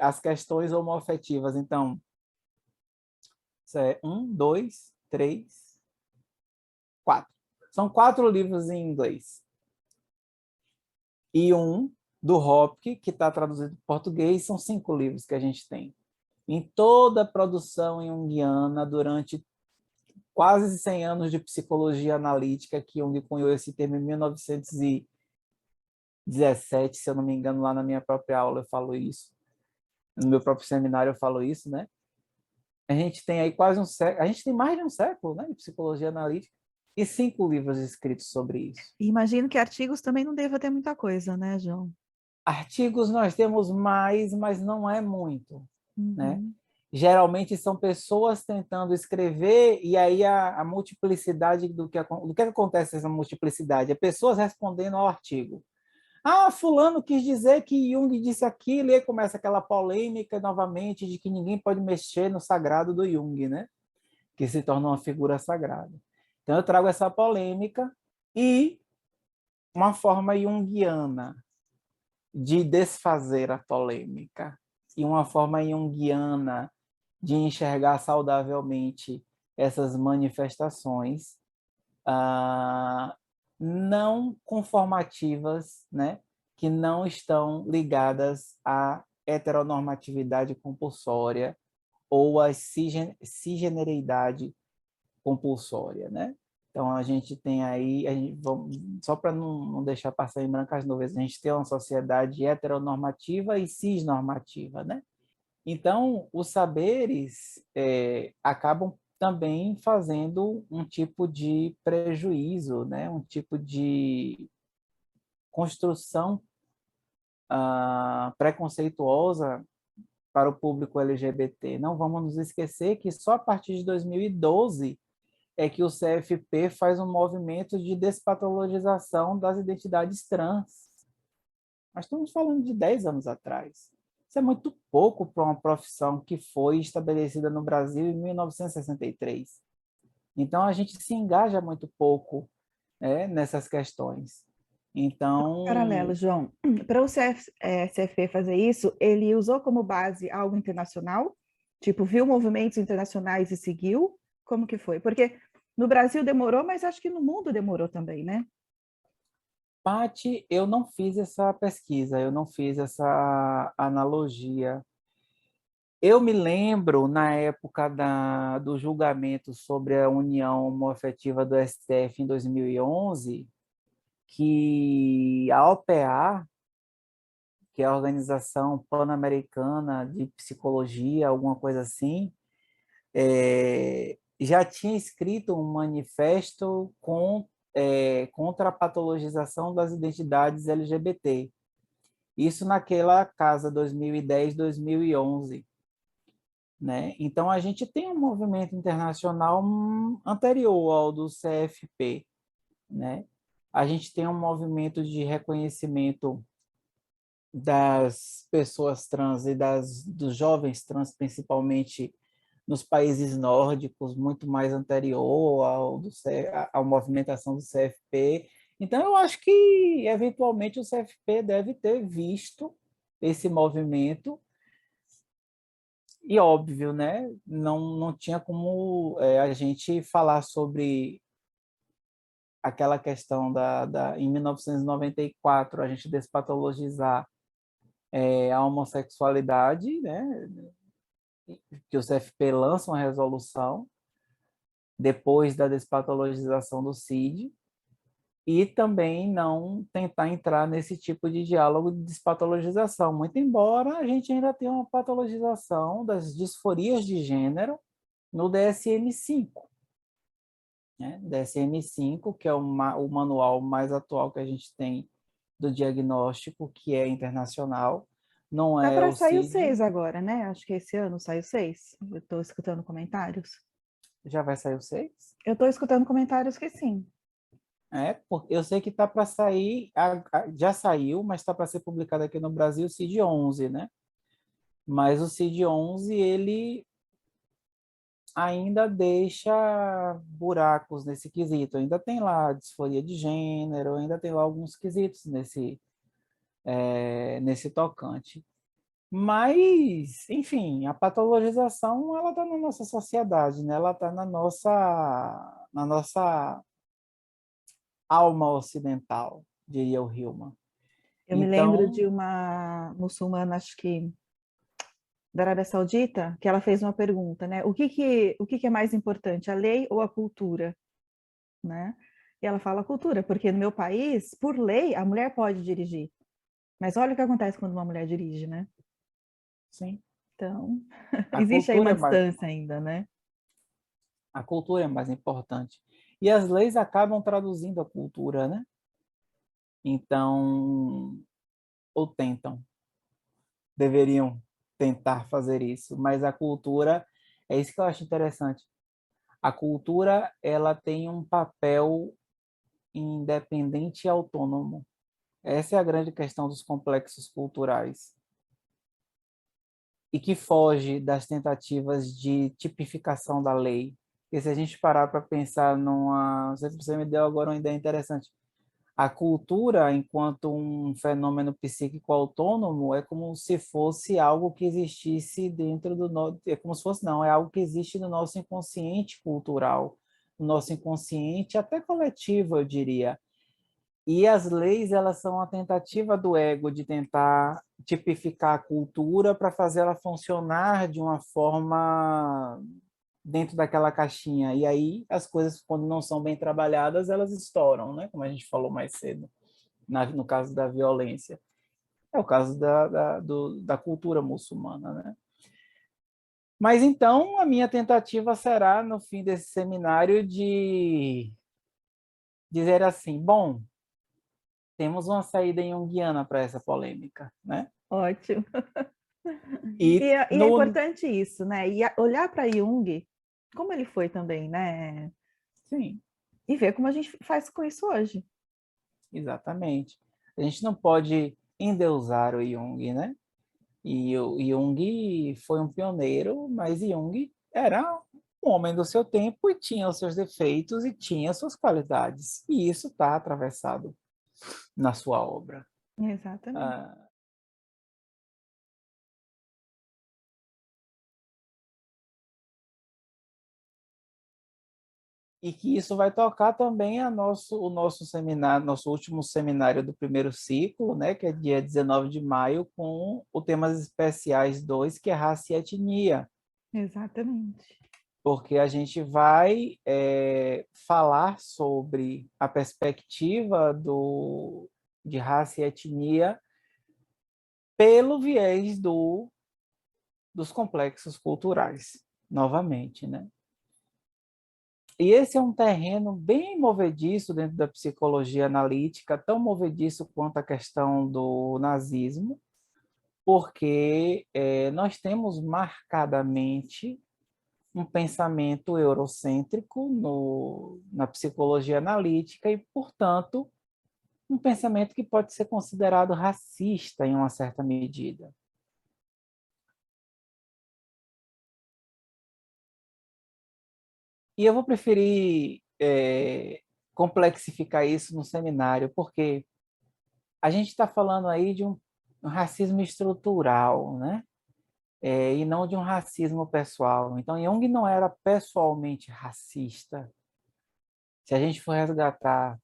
as questões homoafetivas, então, isso é 4. São 4 livros em inglês. E um do Hopke, que está traduzido para português, são 5 livros que a gente tem. Em toda a produção junguiana, durante quase 100 anos de psicologia analítica, que Jung cunhou esse termo em 1917, se eu não me engano, lá na minha própria aula eu falo isso, no meu próprio seminário eu falo isso, né? A gente tem aí quase um século, a gente tem mais de um século, né, de psicologia analítica, e 5 livros escritos sobre isso. E imagino que artigos também não deva ter muita coisa, né, João? Artigos nós temos mais, mas não é muito, né? Uhum. Geralmente são pessoas tentando escrever e aí a multiplicidade do que acontece essa multiplicidade? É pessoas respondendo ao artigo. Ah, fulano quis dizer que Jung disse aquilo, e aí começa aquela polêmica novamente de que ninguém pode mexer no sagrado do Jung, né? Que se torna uma figura sagrada. Então eu trago essa polêmica e uma forma junguiana de desfazer a polêmica e uma forma junguiana de enxergar saudavelmente essas manifestações não conformativas, né, que não estão ligadas à heteronormatividade compulsória ou à cisgeneridade compulsória, né? Então, a gente tem aí, só para não deixar passar em branco as nuvens, a gente tem uma sociedade heteronormativa e cisnormativa, né? Então, os saberes acabam também fazendo um tipo de prejuízo, né? Um tipo de construção preconceituosa para o público LGBT. Não vamos nos esquecer que só a partir de 2012 é que o CFP faz um movimento de despatologização das identidades trans. Nós estamos falando de 10 anos atrás. Isso é muito pouco para uma profissão que foi estabelecida no Brasil em 1963. Então, a gente se engaja muito pouco, né, nessas questões. Paralelo, Então, João. Para o CFP fazer isso, ele usou como base algo internacional? Tipo, viu movimentos internacionais e seguiu? Como que foi? Porque no Brasil demorou, mas acho que no mundo demorou também, né? Paty, eu não fiz essa pesquisa, eu não fiz essa analogia. Eu me lembro, na época do julgamento sobre a união homoafetiva do STF em 2011, que a OPA, que é a Organização Pan-Americana de Psicologia, alguma coisa assim, já tinha escrito um manifesto contra a patologização das identidades LGBT. Isso naquela casa 2010, 2011. Né? Então, a gente tem um movimento internacional anterior ao do CFP. Né? A gente tem um movimento de reconhecimento das pessoas trans e dos jovens trans, principalmente nos países nórdicos, muito mais anterior à movimentação do CFP. Então, eu acho que, eventualmente, o CFP deve ter visto esse movimento e, óbvio, né? Não tinha como a gente falar sobre aquela questão em 1994, a gente despatologizar a homossexualidade, né? Que o CFP lança uma resolução depois da despatologização do CID, e também não tentar entrar nesse tipo de diálogo de despatologização, muito embora a gente ainda tenha uma patologização das disforias de gênero no DSM-5, né? DSM-5, que é o manual mais atual que a gente tem do diagnóstico, que é internacional, não Tá é para o sair o CID, 6 agora, né? Acho que esse ano sai o 6. Eu estou escutando comentários. já vai sair o 6? Eu estou escutando comentários que sim. É, porque eu sei que está para sair, já saiu, mas está para ser publicado aqui no Brasil o CID-11, né? Mas o CID-11, ele ainda deixa buracos nesse quesito. Ainda tem lá disforia de gênero, ainda tem lá alguns quesitos nesse tocante. Mas, enfim, a patologização, ela está na nossa sociedade, né? Ela está na nossa alma ocidental, diria o Hillman. Eu me lembro Então, de uma muçulmana, acho que da Arábia Saudita, que ela fez uma pergunta, né? O que que é mais importante, a lei ou a cultura, né? E ela fala a cultura, porque no meu país, por lei, a mulher pode dirigir. Mas olha o que acontece quando uma mulher dirige, né? sim, Então, a existe aí cultura uma é mais, distância ainda, né? a cultura é mais importante. E as leis acabam traduzindo a cultura, né? Então, ou tentam, deveriam tentar fazer isso, mas a cultura, é isso que eu acho interessante. A cultura, ela tem um papel independente e autônomo. Essa é a grande questão dos complexos culturais. E que foge das tentativas de tipificação da lei. E se a gente parar para pensar numa... Você me deu agora uma ideia interessante. A cultura, enquanto um fenômeno psíquico autônomo, é como se fosse algo que existisse dentro do nosso... É como se fosse, não, é algo que existe no nosso inconsciente cultural, no nosso inconsciente até coletivo, eu diria. E as leis, elas são a tentativa do ego de tentar tipificar a cultura para fazer ela funcionar de uma forma dentro daquela caixinha. E aí as coisas, quando não são bem trabalhadas, elas estouram, né? Como a gente falou mais cedo, no caso da violência. É o caso da cultura muçulmana, né? Mas então a minha tentativa será, no fim desse seminário, de dizer assim, bom, temos uma saída junguiana para essa polêmica, né? Ótimo. E E é, e é importante isso, né? E olhar para Jung, como ele foi também, né? sim, E ver como a gente faz com isso hoje. exatamente. A gente não pode endeusar o Jung, né? E o Jung foi um pioneiro, mas Jung era um homem do seu tempo e tinha os seus defeitos e tinha suas qualidades. E isso está atravessado na sua obra. Exatamente. Ah, e que isso vai tocar também o nosso seminário, nosso último seminário do primeiro ciclo, né, que é dia 19 de maio, com o Temas Especiais 2, que é raça e etnia, Exatamente. porque a gente vai falar sobre a perspectiva de raça e etnia pelo viés dos complexos culturais, novamente, né? E esse é um terreno bem movediço dentro da psicologia analítica, tão movediço quanto a questão do nazismo, porque nós temos marcadamente um pensamento eurocêntrico na psicologia analítica e, portanto, um pensamento que pode ser considerado racista em uma certa medida. E eu vou preferir complexificar isso no seminário, porque a gente está falando aí de um racismo estrutural, né? E não de um racismo pessoal. Então, Jung não era pessoalmente racista. Se a gente for resgatar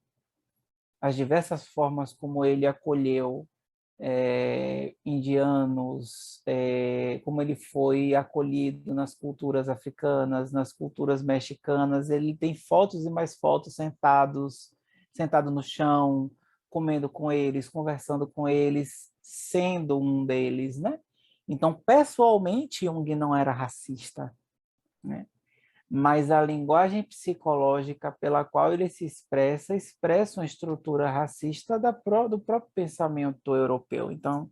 as diversas formas como ele acolheu indianos, como ele foi acolhido nas culturas africanas, nas culturas mexicanas, ele tem fotos e mais fotos sentados sentado no chão, comendo com eles, conversando com eles, sendo um deles, né? Então, pessoalmente, Jung não era racista, né? Mas a linguagem psicológica pela qual ele se expressa, expressa uma estrutura racista do próprio pensamento europeu. Então,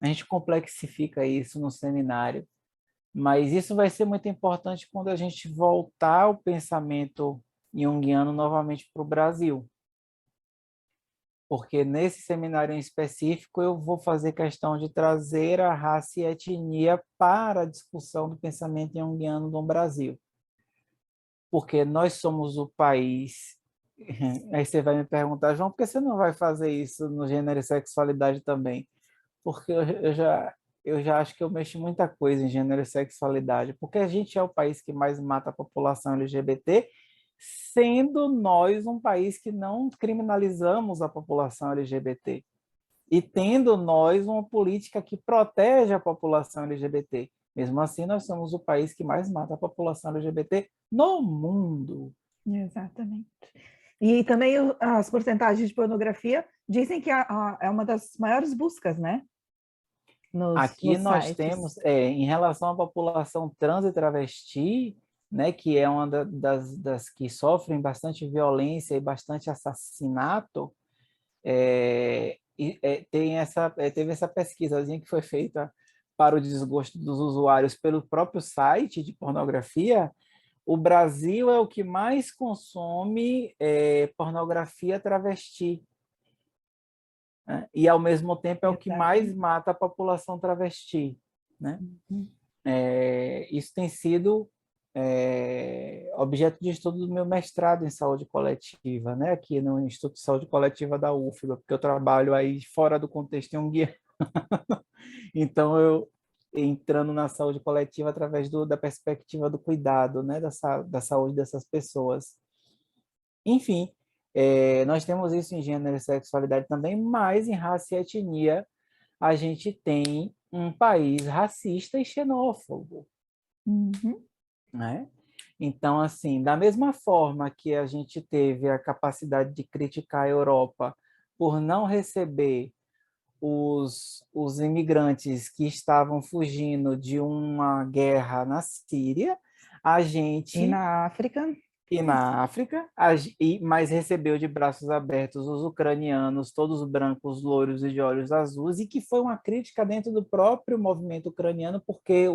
a gente complexifica isso no seminário, mas isso vai ser muito importante quando a gente voltar o pensamento junguiano novamente para o Brasil, porque nesse seminário em específico eu vou fazer questão de trazer a raça e a etnia para a discussão do pensamento junguiano no Brasil, porque nós somos o país. Aí você vai me perguntar, João, por que você não vai fazer isso no gênero e sexualidade também? Porque eu já acho que eu mexo muita coisa em gênero e sexualidade, porque a gente é o país que mais mata a população LGBT, sendo nós um país que não criminalizamos a população LGBT, e tendo nós uma política que protege a população LGBT. Mesmo assim, nós somos o país que mais mata a população LGBT no mundo. Exatamente. E também as porcentagens de pornografia dizem que é uma das maiores buscas, né? Aqui Nos nós sites. temos, em relação à população trans e travesti, né, que é uma das que sofrem bastante violência e bastante assassinato, teve essa pesquisazinha que foi feita para o desgosto dos usuários pelo próprio site de pornografia. O Brasil é o que mais consome pornografia travesti, né? E, ao mesmo tempo, é o que mais Exatamente. mata a população travesti, né? Uhum. Isso tem sido objeto de estudo do meu mestrado em saúde coletiva, né? Aqui no Instituto de Saúde Coletiva da UFBA, porque eu trabalho aí fora do contexto junguiano. Então, eu entrando na saúde coletiva através da perspectiva do cuidado, né? Da saúde dessas pessoas. Enfim, nós temos isso em gênero e sexualidade também, mas em raça e etnia a gente tem um país racista e xenófobo, Uhum. né? Então, assim, da mesma forma que a gente teve a capacidade de criticar a Europa por não receber os imigrantes que estavam fugindo de uma guerra na Síria, a E gente na África, e na África, mas recebeu de braços abertos os ucranianos, todos brancos, loiros e de olhos azuis, e que foi uma crítica dentro do próprio movimento ucraniano, porque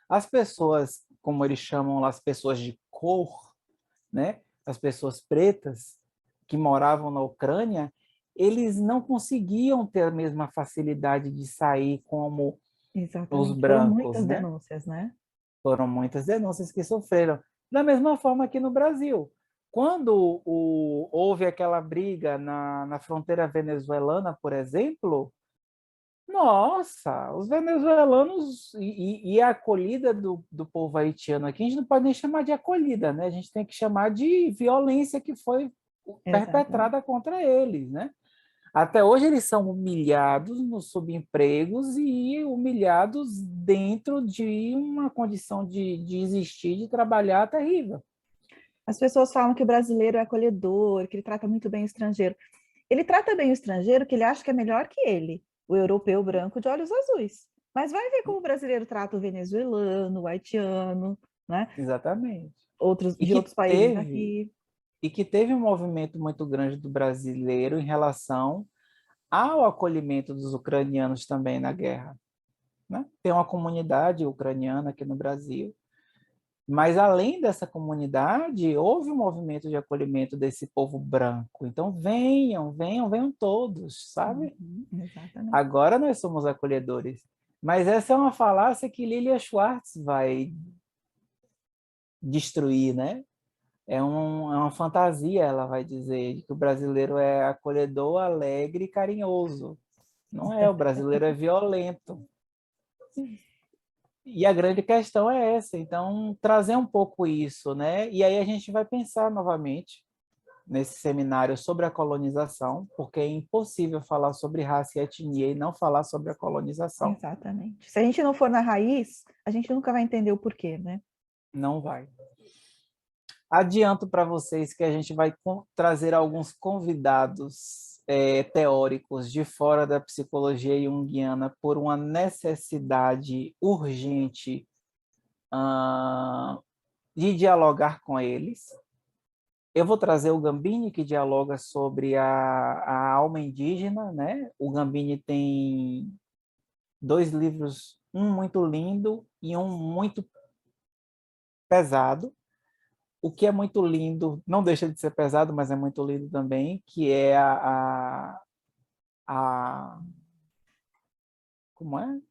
as pessoas, como eles chamam lá, as pessoas de cor, né, as pessoas pretas que moravam na Ucrânia, eles não conseguiam ter a mesma facilidade de sair como os exatamente, foram brancos, muitas né? denúncias, né? Foram muitas denúncias que sofreram. Da mesma forma aqui no Brasil. Quando houve aquela briga na fronteira venezuelana, por exemplo, nossa, os venezuelanos e a acolhida do povo haitiano aqui, a gente não pode nem chamar de acolhida, né? A gente tem que chamar de violência que foi Exatamente. perpetrada contra eles, né? Até hoje eles são humilhados nos subempregos e humilhados dentro de uma condição de existir, de trabalhar terrível. As pessoas falam que o brasileiro é acolhedor, que ele trata muito bem o estrangeiro. Ele trata bem o estrangeiro que ele acha que é melhor que ele, o europeu branco de olhos azuis. Mas vai ver como o brasileiro trata o venezuelano, o haitiano, né? Exatamente. Outros, E de que outros países teve, aqui. e que teve um movimento muito grande do brasileiro em relação ao acolhimento dos ucranianos também na guerra, né? Tem uma comunidade ucraniana aqui no Brasil. Mas, além dessa comunidade, houve um movimento de acolhimento desse povo branco. Então, venham, venham, venham todos, sabe? Uhum, exatamente. Agora nós somos acolhedores. Mas essa é uma falácia que Lilia Schwartz vai destruir, né? É uma fantasia, ela vai dizer, de que o brasileiro é acolhedor, alegre e carinhoso. Não é, o brasileiro é violento. E a grande questão é essa, então trazer um pouco isso, né? E aí a gente vai pensar novamente nesse seminário sobre a colonização, porque é impossível falar sobre raça e etnia e não falar sobre a colonização. Exatamente. Se a gente não for na raiz, a gente nunca vai entender o porquê, né? Não vai. Adianto para vocês que a gente vai trazer alguns convidados teóricos de fora da psicologia junguiana por uma necessidade urgente de dialogar com eles. Eu vou trazer o Gambini, que dialoga sobre a alma indígena, né? O Gambini tem 2 livros, um muito lindo e um muito pesado. O que é muito lindo, não deixa de ser pesado, mas é muito lindo também, que é como é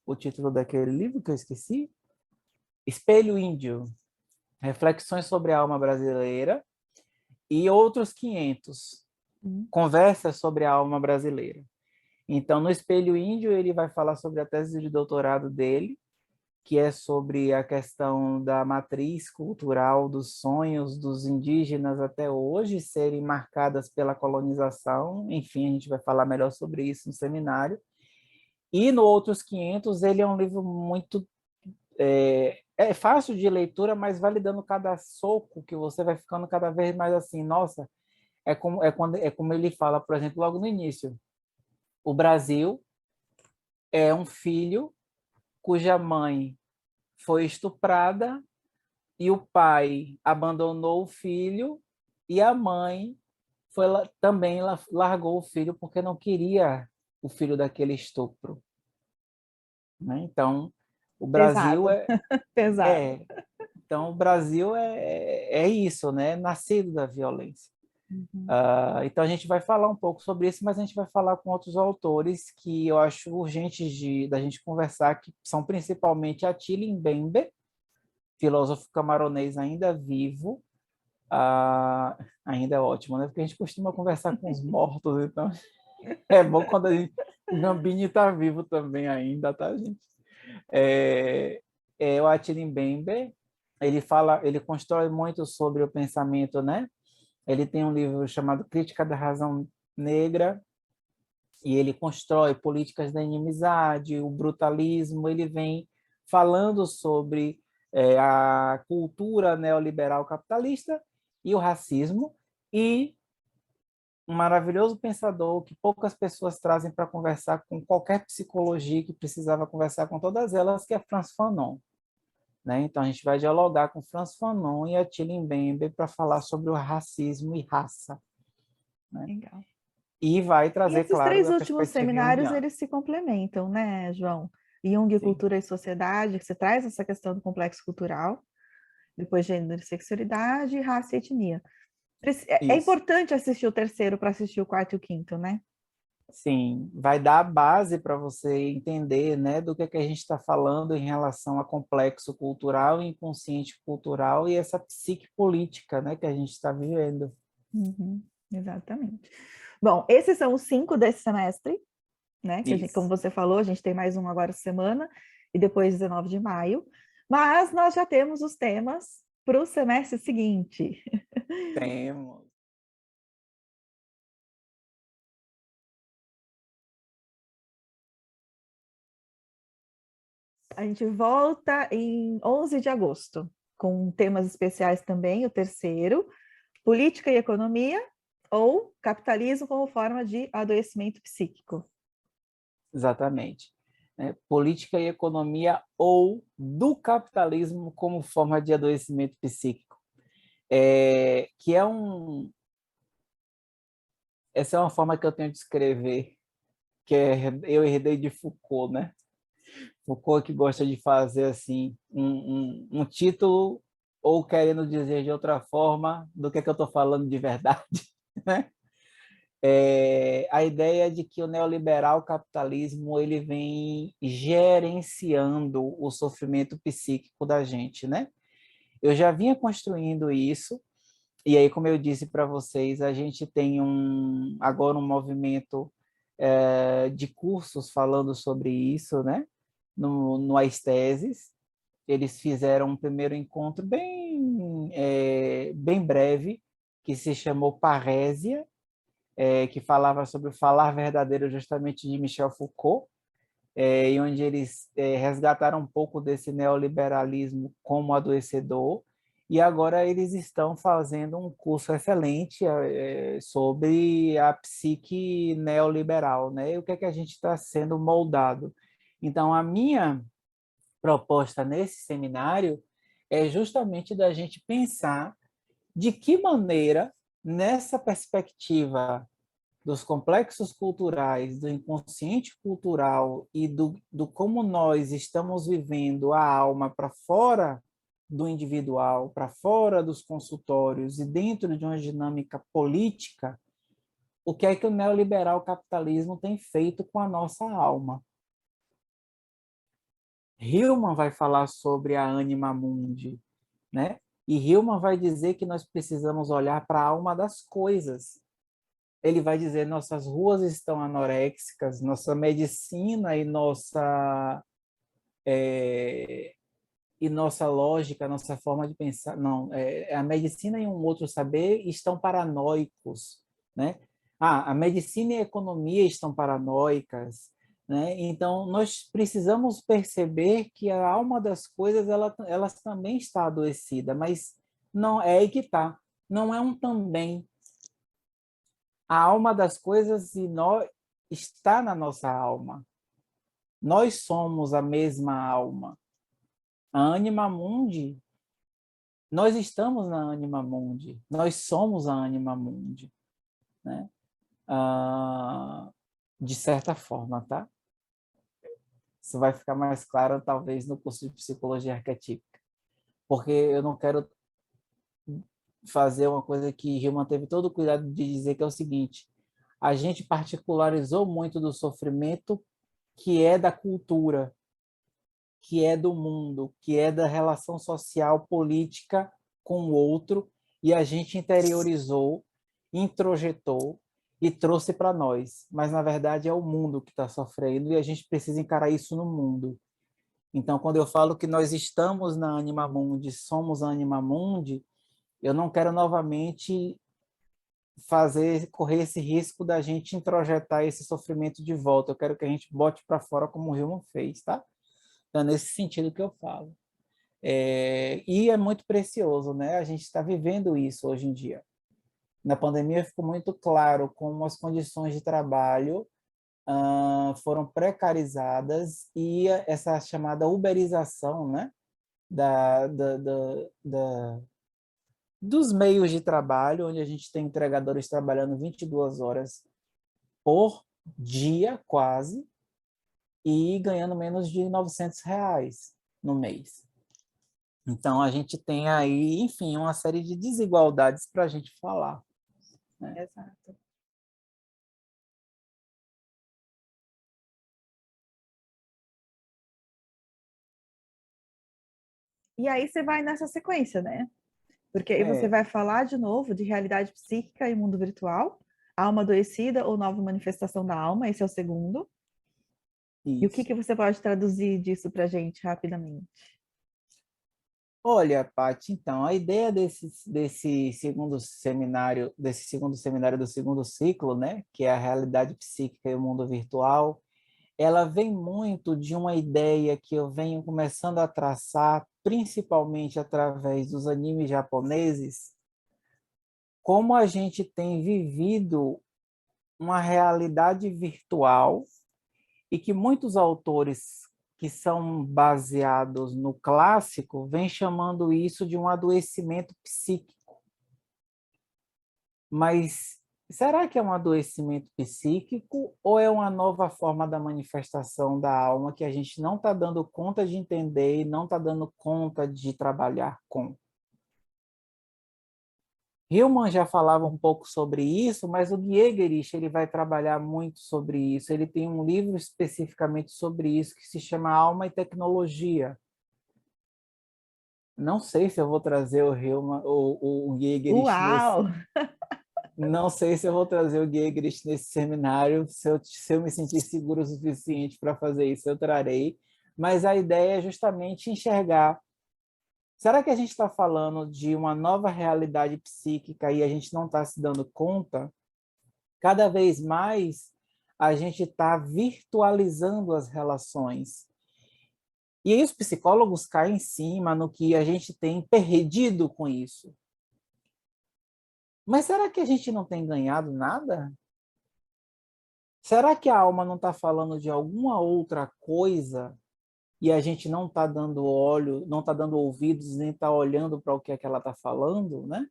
o título daquele livro que eu esqueci? Espelho Índio, Reflexões sobre a Alma Brasileira, e outros 500, Conversas sobre a Alma Brasileira. Então, no Espelho Índio, ele vai falar sobre a tese de doutorado dele, que é sobre a questão da matriz cultural dos sonhos dos indígenas até hoje serem marcadas pela colonização. Enfim, a gente vai falar melhor sobre isso no seminário. E no Outros 500, ele é um livro muito... É fácil de leitura, mas vai lhe dando cada soco que você vai ficando cada vez mais assim, nossa, é como ele fala, por exemplo, logo no início. O Brasil é um filho cuja mãe foi estuprada e o pai abandonou o filho e a mãe também largou o filho porque não queria o filho daquele estupro. Né? Então, o Brasil Pesado, pesado. então o Brasil é isso, né? Nascido da violência. Uhum. Então a gente vai falar um pouco sobre isso, mas a gente vai falar com outros autores que eu acho urgentes da gente conversar, que são principalmente Attila Mbembe, filósofo camaronês ainda vivo. Ainda é ótimo, né? Porque a gente costuma conversar com os mortos, então é bom quando o Gambini está vivo também ainda, tá, gente? O Attila Mbembe, ele constrói muito sobre o pensamento, né? Ele tem um livro chamado Crítica da Razão Negra, e ele constrói políticas da inimizade, o brutalismo, ele vem falando sobre a cultura neoliberal capitalista e o racismo, e um maravilhoso pensador que poucas pessoas trazem para conversar com qualquer psicologia que precisava conversar com todas elas, que é Frantz Fanon. Né? Então, a gente vai dialogar com Frantz Fanon e Attila Mbembe para falar sobre o racismo e raça. Né? Legal. E vai E trazer, esses claro, 3 da últimos perspectiva seminários, junguiana. eles se complementam, né, João? Jung, Sim, Cultura e Sociedade, que você traz essa questão do complexo cultural, depois gênero e sexualidade, raça e etnia. É isso. importante assistir o terceiro para assistir o quarto e o quinto, né? Sim, vai dar a base para você entender, né, do que a gente está falando em relação a complexo cultural, inconsciente cultural e essa psique política, né, que a gente está vivendo. Uhum, exatamente. Bom, esses são os 5 desse semestre, né? Que a gente, como Isso, você falou, a gente tem mais um agora semana e depois 19 de maio. Mas nós já temos os temas para o semestre seguinte. temos. A gente volta em 11 de agosto, com temas especiais também, o terceiro, política e economia ou capitalismo como forma de adoecimento psíquico. Exatamente. Política e economia ou do capitalismo como forma de adoecimento psíquico. Que essa é uma forma que eu tenho de escrever, que eu herdei de Foucault, né? Foucault que gosta de fazer assim um título ou querendo dizer de outra forma do que é que eu estou falando de verdade, né? A ideia de que o neoliberal capitalismo ele vem gerenciando o sofrimento psíquico da gente, né? Eu já vinha construindo isso, e aí, como eu disse para vocês, a gente tem agora um movimento de cursos falando sobre isso, né? No Aesteses. Eles fizeram um primeiro encontro bem breve, que se chamou Parésia, que falava sobre o falar verdadeiro justamente de Michel Foucault, e onde eles resgataram um pouco desse neoliberalismo como adoecedor e agora eles estão fazendo um curso excelente sobre a psique neoliberal, né? E o que é que a gente está sendo moldado. Então, a minha proposta nesse seminário é justamente da gente pensar de que maneira, nessa perspectiva dos complexos culturais, do inconsciente cultural e do como nós estamos vivendo a alma para fora do individual, para fora dos consultórios e dentro de uma dinâmica política, o que é que o neoliberal capitalismo tem feito com a nossa alma. Hillman vai falar sobre a anima mundi, né? E Hillman vai dizer que nós precisamos olhar para a alma das coisas. Ele vai dizer nossas ruas estão anoréxicas, nossa medicina e nossa lógica, nossa forma de pensar, não, a medicina e um outro saber estão paranoicos, né? A medicina e a economia estão paranoicas, né? Então nós precisamos perceber que a alma das coisas ela também está adoecida, mas não é aí que está, não é um também. A alma das coisas está na nossa alma. Nós somos a mesma alma. A anima mundi, nós estamos na anima mundi. Nós somos a anima mundi, né? De certa forma, tá? Isso vai ficar mais claro, talvez, no curso de psicologia arquetípica. Porque eu não quero fazer uma coisa que Gilman teve todo o cuidado de dizer, que é o seguinte: a gente particularizou muito do sofrimento que é da cultura, que é do mundo, que é da relação social, política com o outro, e a gente interiorizou, introjetou e trouxe para nós. Mas, na verdade, é o mundo que está sofrendo e a gente precisa encarar isso no mundo. Então, quando eu falo que nós estamos na Anima Mundi, somos a Anima Mundi, eu não quero novamente correr esse risco da gente introjetar esse sofrimento de volta. Eu quero que a gente bote para fora como o Hillman fez, tá? Então, é nesse sentido que eu falo. E é muito precioso, né? A gente está vivendo isso hoje em dia. Na pandemia ficou muito claro como as condições de trabalho foram precarizadas e essa chamada uberização, né? Da, da, da, da, dos meios de trabalho, onde a gente tem entregadores trabalhando 22 horas por dia, quase, e ganhando menos de R$ 900 no mês. Então, a gente tem aí, enfim, uma série de desigualdades para a gente falar, né? Exato. E aí você vai nessa sequência, né? Porque aí você vai falar de novo de realidade psíquica e mundo virtual, alma adoecida ou nova manifestação da alma, esse é o segundo. E o que Isso. que você pode traduzir disso para a gente rapidamente? Olha, Paty, então, a ideia desse segundo seminário, do segundo ciclo, né, que é a realidade psíquica e o mundo virtual, ela vem muito de uma ideia que eu venho começando a traçar, principalmente através dos animes japoneses, como a gente tem vivido uma realidade virtual e que muitos autores que são baseados no clássico vêm chamando isso de um adoecimento psíquico. Mas será que é um adoecimento psíquico ou é uma nova forma da manifestação da alma que a gente não está dando conta de entender e não está dando conta de trabalhar com? Hillman já falava um pouco sobre isso, mas o Giegerich ele vai trabalhar muito sobre isso. Ele tem um livro especificamente sobre isso que se chama Alma e Tecnologia. Não sei se eu vou trazer o Hillman, o Giegerich nesse, Uau! não sei se eu vou trazer o Giegerich nesse seminário. Se eu me sentir seguro o suficiente para fazer isso, eu trarei. Mas a ideia é justamente enxergar. Será que a gente está falando de uma nova realidade psíquica e a gente não está se dando conta? Cada vez mais a gente está virtualizando as relações. E aí os psicólogos caem em cima no que a gente tem perdido com isso. Mas será que a gente não tem ganhado nada? Será que a alma não está falando de alguma outra coisa e a gente não está dando olho, não está dando ouvidos, nem está olhando para o que é que ela está falando, né?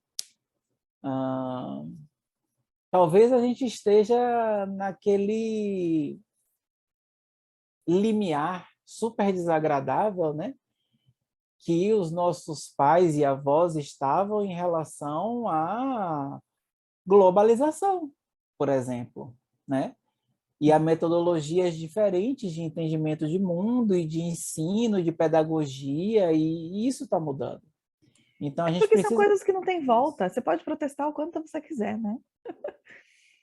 Ah, talvez a gente esteja naquele limiar super desagradável, né? Que os nossos pais e avós estavam em relação à globalização, por exemplo, né? E a metodologias diferentes de entendimento de mundo e de ensino, de pedagogia, e isso está mudando. Então, a gente Porque são precisa... coisas que não tem volta. Você pode protestar o quanto você quiser, né?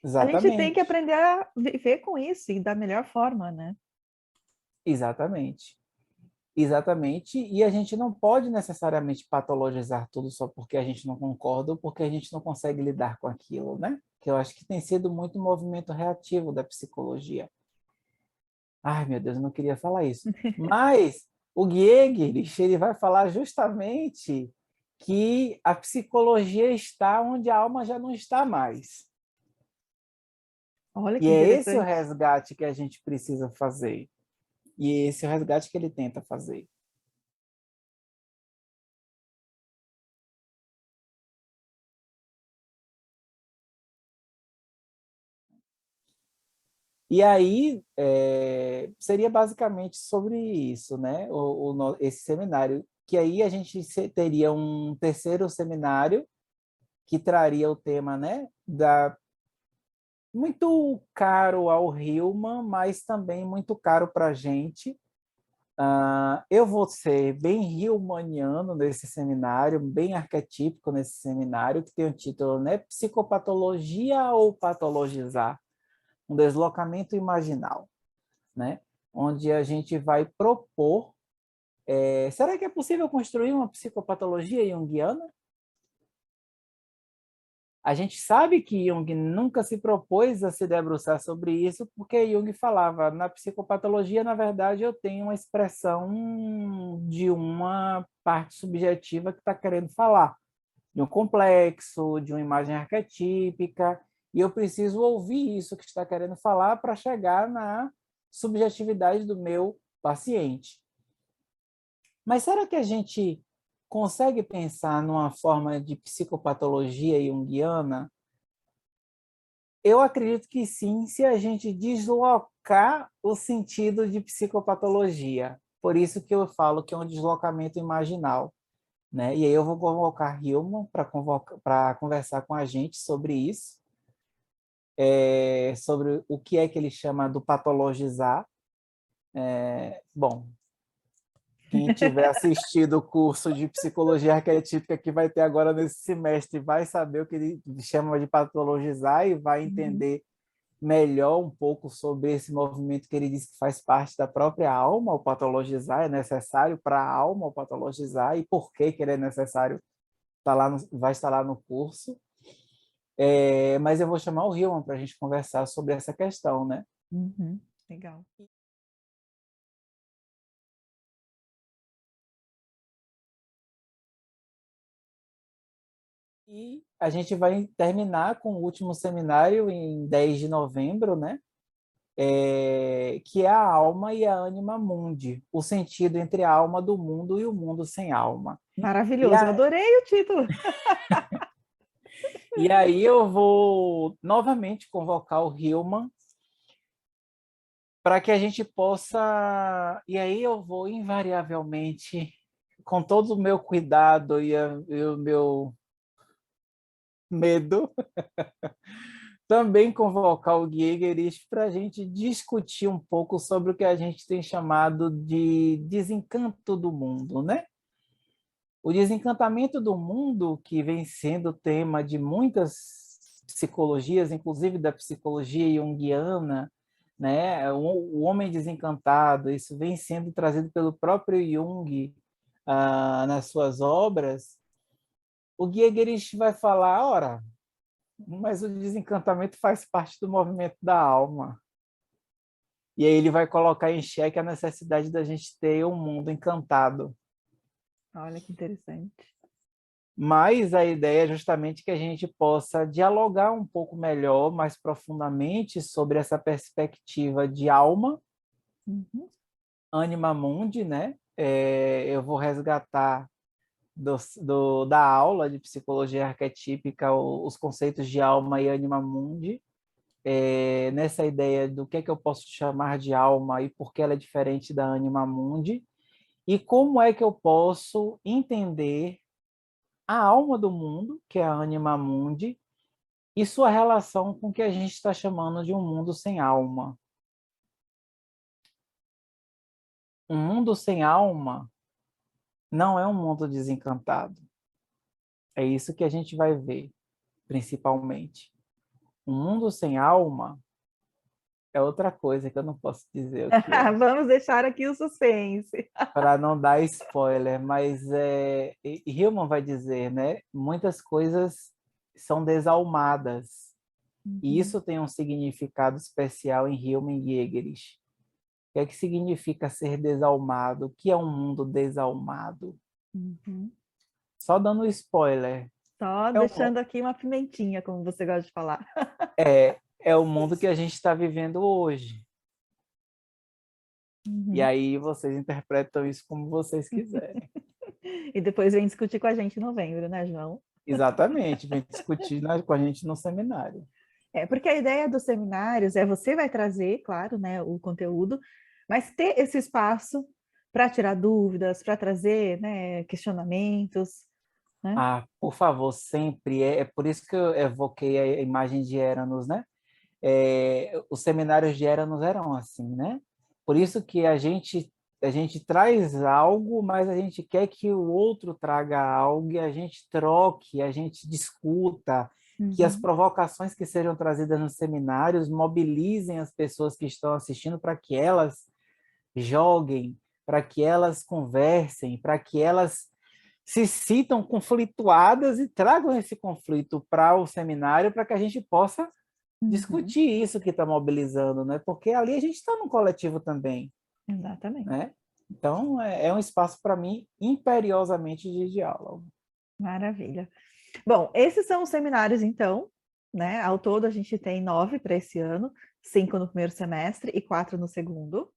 A gente tem que Exatamente, aprender a viver com isso e da melhor forma, né? exatamente. Exatamente, e a gente não pode necessariamente patologizar tudo só porque a gente não concorda ou porque a gente não consegue lidar com aquilo, né? Que eu acho que tem sido muito um movimento reativo da psicologia. Ai, meu Deus, eu não queria falar isso. Mas o Giegerich, ele vai falar justamente que a psicologia está onde a alma já não está mais. Olha E que é esse o interessante. resgate que a gente precisa fazer. E esse é o resgate que ele tenta fazer. E aí, seria basicamente sobre isso, né? Esse seminário. Que aí a gente teria um terceiro seminário que traria o tema, né, muito caro ao Hillman, mas também muito caro para a gente. Eu vou ser bem hillmaniano nesse seminário, bem arquetípico nesse seminário, que tem o título, né, Psicopatologia ou Patologizar? Um deslocamento imaginal, né? Onde a gente vai propor, será que é possível construir uma psicopatologia junguiana? A gente sabe que Jung nunca se propôs a se debruçar sobre isso, porque Jung falava, na psicopatologia, na verdade, eu tenho uma expressão de uma parte subjetiva que está querendo falar, de um complexo, de uma imagem arquetípica, e eu preciso ouvir isso que está querendo falar para chegar na subjetividade do meu paciente. Mas será que a gente consegue pensar numa forma de psicopatologia junguiana? Eu acredito que sim, se a gente deslocar o sentido de psicopatologia. Por isso que eu falo que é um deslocamento imaginal, né? E aí eu vou convocar Hillman para conversar com a gente sobre isso, sobre o que é que ele chama do patologizar. Bom, quem tiver assistido o curso de psicologia arquetípica que vai ter agora nesse semestre vai saber o que ele chama de patologizar e vai Uhum. entender melhor um pouco sobre esse movimento que ele diz que faz parte da própria alma, o patologizar é necessário para a alma, o patologizar, e por que que ele é necessário, vai estar lá no curso. Mas eu vou chamar o Hilman para a gente conversar sobre essa questão, né? Uhum. Legal. E a gente vai terminar com o último seminário em 10 de novembro, né? Que é a alma e a anima mundi, o sentido entre a alma do mundo e o mundo sem alma. E, Maravilhoso. Eu a, adorei o título. e aí eu vou novamente convocar o Hillman para que a gente possa. E aí eu vou invariavelmente, com todo o meu cuidado e o meu medo, também convocar o Giegerich para a gente discutir um pouco sobre o que a gente tem chamado de desencanto do mundo, né? O desencantamento do mundo, que vem sendo tema de muitas psicologias, inclusive da psicologia junguiana, né? O homem desencantado, isso vem sendo trazido pelo próprio Jung nas suas obras. O Giegerich vai falar, ora, mas o desencantamento faz parte do movimento da alma. E aí ele vai colocar em xeque a necessidade da gente ter um mundo encantado. Olha que interessante. Mas a ideia é justamente que a gente possa dialogar um pouco melhor, mais profundamente, sobre essa perspectiva de alma, Uhum. anima mundi, né? Eu vou resgatar da aula de psicologia arquetípica os conceitos de alma e anima mundi, nessa ideia do que é que eu posso chamar de alma e por que ela é diferente da anima mundi, e como é que eu posso entender a alma do mundo, que é a anima mundi, e sua relação com o que a gente está chamando de um mundo sem alma. Um mundo sem alma não é um mundo desencantado. É isso que a gente vai ver, principalmente. Um mundo sem alma é outra coisa que eu não posso dizer o que é, Vamos deixar aqui o suspense. para não dar spoiler, mas Hillman vai dizer, né? Muitas coisas são desalmadas, e Uhum, isso tem um significado especial em Hillman e Egerich. O que é que significa ser desalmado? O que é um mundo desalmado? uhum. Só dando spoiler, Só é o, deixando aqui uma pimentinha, como você gosta de falar. é o mundo que a gente está vivendo hoje. E Uhum. aí vocês interpretam isso como vocês quiserem. E depois vem discutir com a gente em novembro, né, João? Exatamente, vem discutir com a gente no seminário. É, porque a ideia dos seminários é você vai trazer, claro, né, o conteúdo, mas ter esse espaço para tirar dúvidas, para trazer, né, questionamentos, né? Ah, por favor, sempre. É por isso que eu evoquei a imagem de Eranos, né? Os seminários de Eranos eram assim, né? Por isso que a gente traz algo, mas a gente quer que o outro traga algo e a gente troque, a gente discuta, que as Uhum, provocações que sejam trazidas nos seminários mobilizem as pessoas que estão assistindo para que elas joguem, para que elas conversem, para que elas se sintam conflituadas e tragam esse conflito para o seminário para que a gente possa uhum, discutir isso que está mobilizando, né? Porque ali a gente está num coletivo também, exatamente. né? Então, é um espaço para mim imperiosamente de diálogo. Maravilha. Bom, esses são os seminários, então, né? Ao todo, a gente tem 9 para esse ano, 5 no primeiro semestre e 4 no segundo.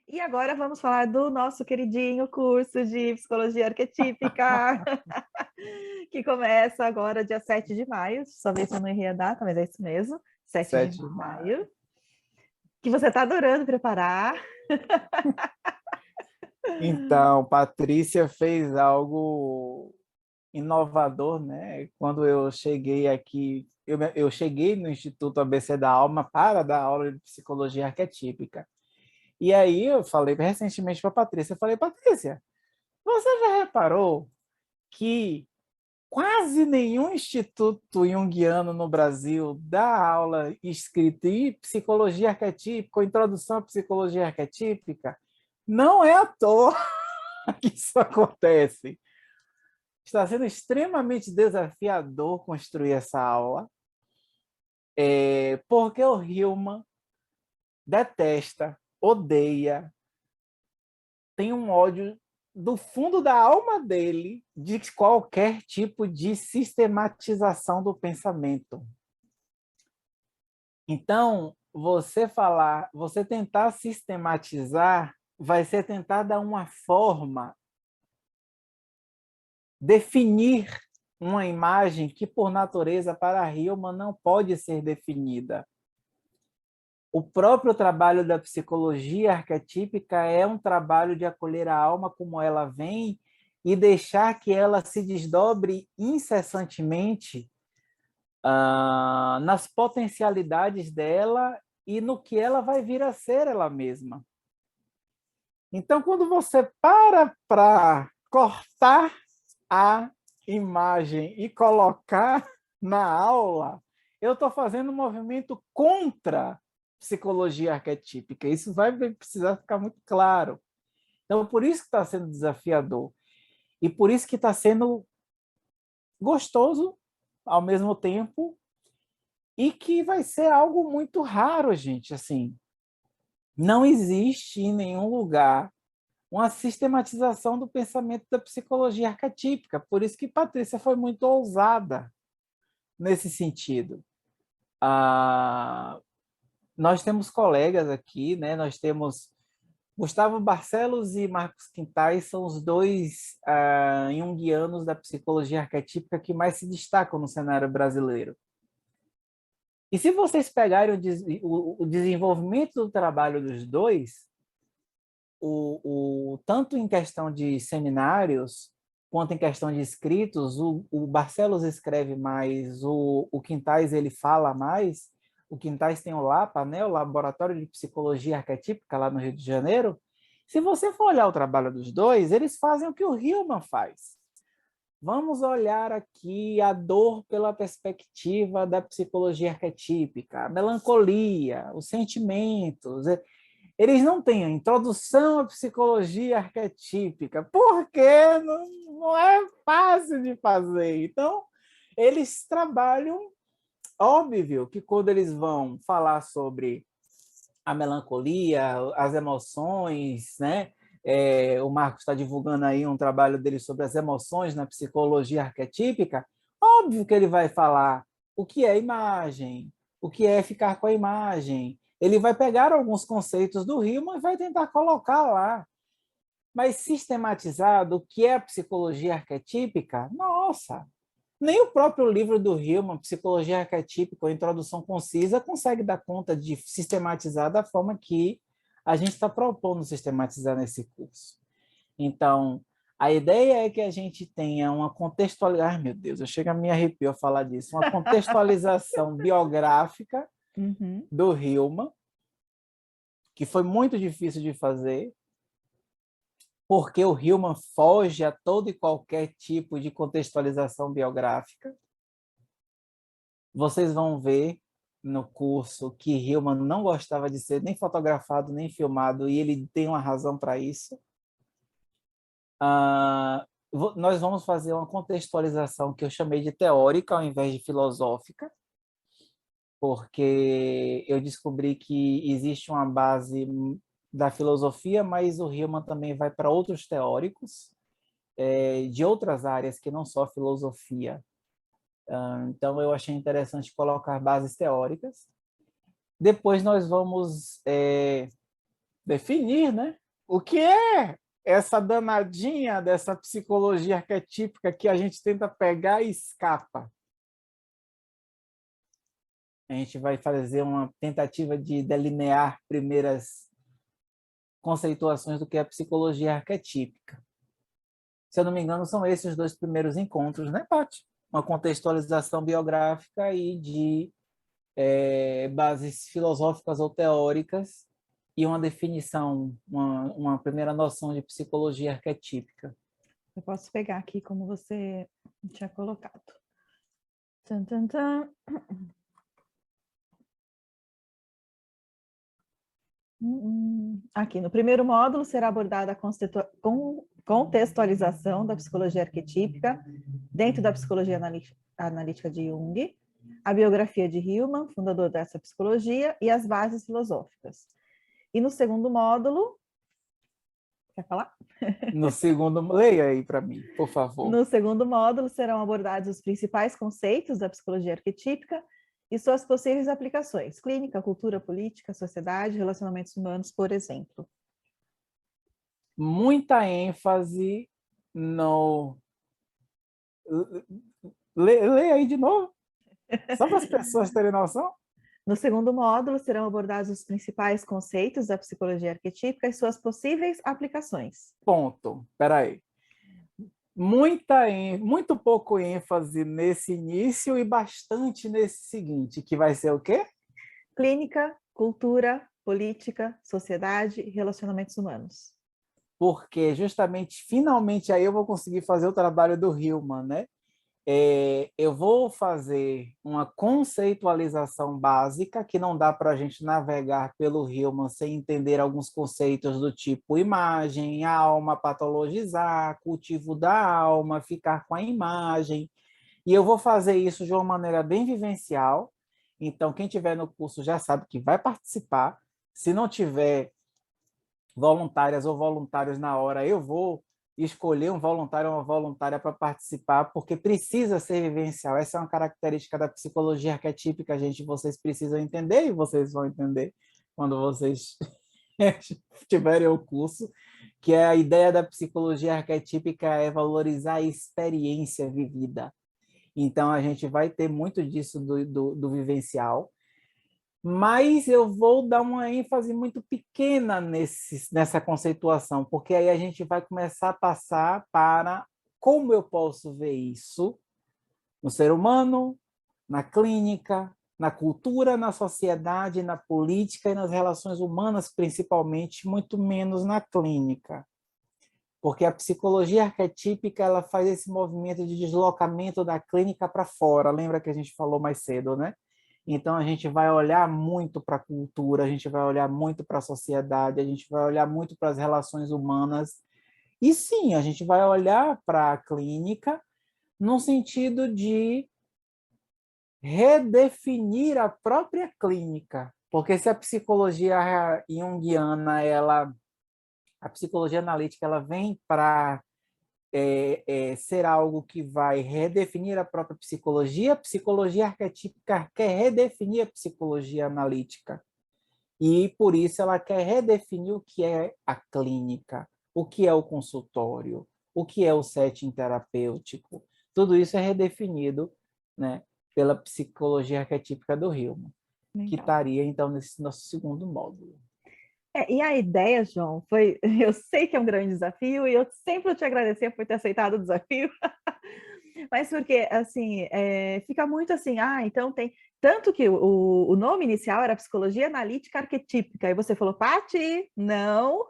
E agora vamos falar do nosso queridinho curso de Psicologia Arquetípica, que começa agora dia 7 de maio. Só ver se eu não errei a data, mas é isso mesmo, 7 de 7 de maio. maio. Que você está adorando preparar. Então, Patrícia fez algo inovador, né? Quando eu cheguei aqui, eu cheguei no Instituto ABC da Alma para dar aula de psicologia arquetípica. E aí eu falei recentemente para a Patrícia, eu falei, Patrícia, você já reparou que quase nenhum instituto junguiano no Brasil dá aula escrita em psicologia arquetípica ou introdução à psicologia arquetípica? Não é à toa que isso acontece. Está sendo extremamente desafiador construir essa aula, porque o Hillman detesta, odeia, tem um ódio do fundo da alma dele de qualquer tipo de sistematização do pensamento. Então, você tentar sistematizar, vai ser tentar dar uma forma, definir uma imagem que, por natureza, para Hillman, não pode ser definida. O próprio trabalho da psicologia arquetípica é um trabalho de acolher a alma como ela vem e deixar que ela se desdobre incessantemente nas potencialidades dela e no que ela vai vir a ser ela mesma. Então, quando você para cortar a imagem e colocar na aula, eu estou fazendo um movimento contra psicologia arquetípica. Isso vai precisar ficar muito claro. Então, por isso que está sendo desafiador. E por isso que está sendo gostoso ao mesmo tempo e que vai ser algo muito raro, gente. Assim, não existe em nenhum lugar uma sistematização do pensamento da psicologia arquetípica. Por isso que Patrícia foi muito ousada nesse sentido. Nós temos colegas aqui, né? Nós temos Gustavo Barcelos e Marcos Quintais, são os dois junguianos da psicologia arquetípica que mais se destacam no cenário brasileiro. E se vocês pegarem o desenvolvimento do trabalho dos dois, tanto em questão de seminários, quanto em questão de escritos, o Barcelos escreve mais, o Quintais ele fala mais, o Quintais tem o LAPA, né, o Laboratório de Psicologia Arquetípica, lá no Rio de Janeiro. Se você for olhar o trabalho dos dois, eles fazem o que o Hillman faz. Vamos olhar aqui a dor pela perspectiva da psicologia arquetípica, a melancolia, os sentimentos. Eles não têm a introdução à psicologia arquetípica, porque não é fácil de fazer. Então, eles trabalham, óbvio que quando eles vão falar sobre a melancolia, as emoções, né? O Marcos está divulgando aí um trabalho dele sobre as emoções na psicologia arquetípica. Óbvio que ele vai falar o que é imagem, o que é ficar com a imagem. Ele vai pegar alguns conceitos do Hillman e vai tentar colocar lá. Mas sistematizado, o que é a psicologia arquetípica? Nossa, nem o próprio livro do Hillman, Psicologia Arquetípica, ou Introdução Concisa, consegue dar conta de sistematizar da forma que a gente está propondo sistematizar nesse curso. Então, a ideia é que a gente tenha uma contextualização... Ai, meu Deus, eu chego a me arrepio a falar disso. Uma contextualização biográfica do Hillman, que foi muito difícil de fazer, porque o Hillman foge a todo e qualquer tipo de contextualização biográfica. Vocês vão ver no curso que Hillman não gostava de ser nem fotografado, nem filmado, e ele tem uma razão para isso. Nós vamos fazer uma contextualização que eu chamei de teórica ao invés de filosófica, porque eu descobri que existe uma base da filosofia, mas o Hillman também vai para outros teóricos de outras áreas que não só filosofia. Então, eu achei interessante colocar bases teóricas. Depois nós vamos definir, né, o que é essa danadinha dessa psicologia arquetípica que a gente tenta pegar e escapa. A gente vai fazer uma tentativa de delinear primeiras conceituações do que é a psicologia arquetípica. Se eu não me engano, são esses os dois primeiros encontros, né, Paty? Uma contextualização biográfica e de bases filosóficas ou teóricas e uma definição, uma primeira noção de psicologia arquetípica. Eu posso pegar aqui como você tinha colocado. Tum, tum, tum. Aqui, no primeiro módulo, será abordada a contextualização da psicologia arquetípica dentro da psicologia analítica de Jung, a biografia de Hillman, fundador dessa psicologia, e as bases filosóficas. E no segundo módulo... Quer falar? No segundo... Leia aí para mim, por favor. No segundo módulo, serão abordados os principais conceitos da psicologia arquetípica e suas possíveis aplicações: clínica, cultura, política, sociedade, relacionamentos humanos, por exemplo. Muita ênfase no... Leia aí de novo, só para as pessoas terem noção. No segundo módulo, serão abordados os principais conceitos da psicologia arquetípica e suas possíveis aplicações. Ponto. Espera aí. Muito pouco ênfase nesse início e bastante nesse seguinte, que vai ser o quê? Clínica, cultura, política, sociedade e relacionamentos humanos. Porque justamente, finalmente, aí eu vou conseguir fazer o trabalho do Hillman, né? Eu vou fazer uma conceitualização básica, que não dá para a gente navegar pelo Hillman sem entender alguns conceitos do tipo imagem, alma, patologizar, cultivo da alma, ficar com a imagem. E eu vou fazer isso de uma maneira bem vivencial. Então, quem tiver no curso já sabe que vai participar. Se não tiver voluntárias ou voluntários na hora, eu vou escolher um voluntário ou uma voluntária para participar, porque precisa ser vivencial. Essa é uma característica da psicologia arquetípica, gente. Vocês precisam entender e vocês vão entender quando vocês tiverem o curso, que é a ideia da psicologia arquetípica é valorizar a experiência vivida. Então, a gente vai ter muito disso do vivencial, mas eu vou dar uma ênfase muito pequena nessa conceituação, porque aí a gente vai começar a passar para como eu posso ver isso no ser humano, na clínica, na cultura, na sociedade, na política e nas relações humanas, principalmente, muito menos na clínica. Porque a psicologia arquetípica ela faz esse movimento de deslocamento da clínica para fora. Lembra que a gente falou mais cedo, né? Então, a gente vai olhar muito para a cultura, a gente vai olhar muito para a sociedade, a gente vai olhar muito para as relações humanas. E sim, a gente vai olhar para a clínica no sentido de redefinir a própria clínica. Porque se a psicologia junguiana, a psicologia analítica, ela vem para ser algo que vai redefinir a própria psicologia, a psicologia arquetípica quer redefinir a psicologia analítica. E, por isso, ela quer redefinir o que é a clínica, o que é o consultório, o que é o setting terapêutico. Tudo isso é redefinido, né, pela psicologia arquetípica do Hillman, que Legal. estaria, então, nesse nosso segundo módulo. E a ideia, João, foi, eu sei que é um grande desafio e eu sempre vou te agradecer por ter aceitado o desafio, mas porque, assim, fica muito assim, então tem, tanto que o nome inicial era Psicologia Analítica Arquetípica, e você falou, Paty, não,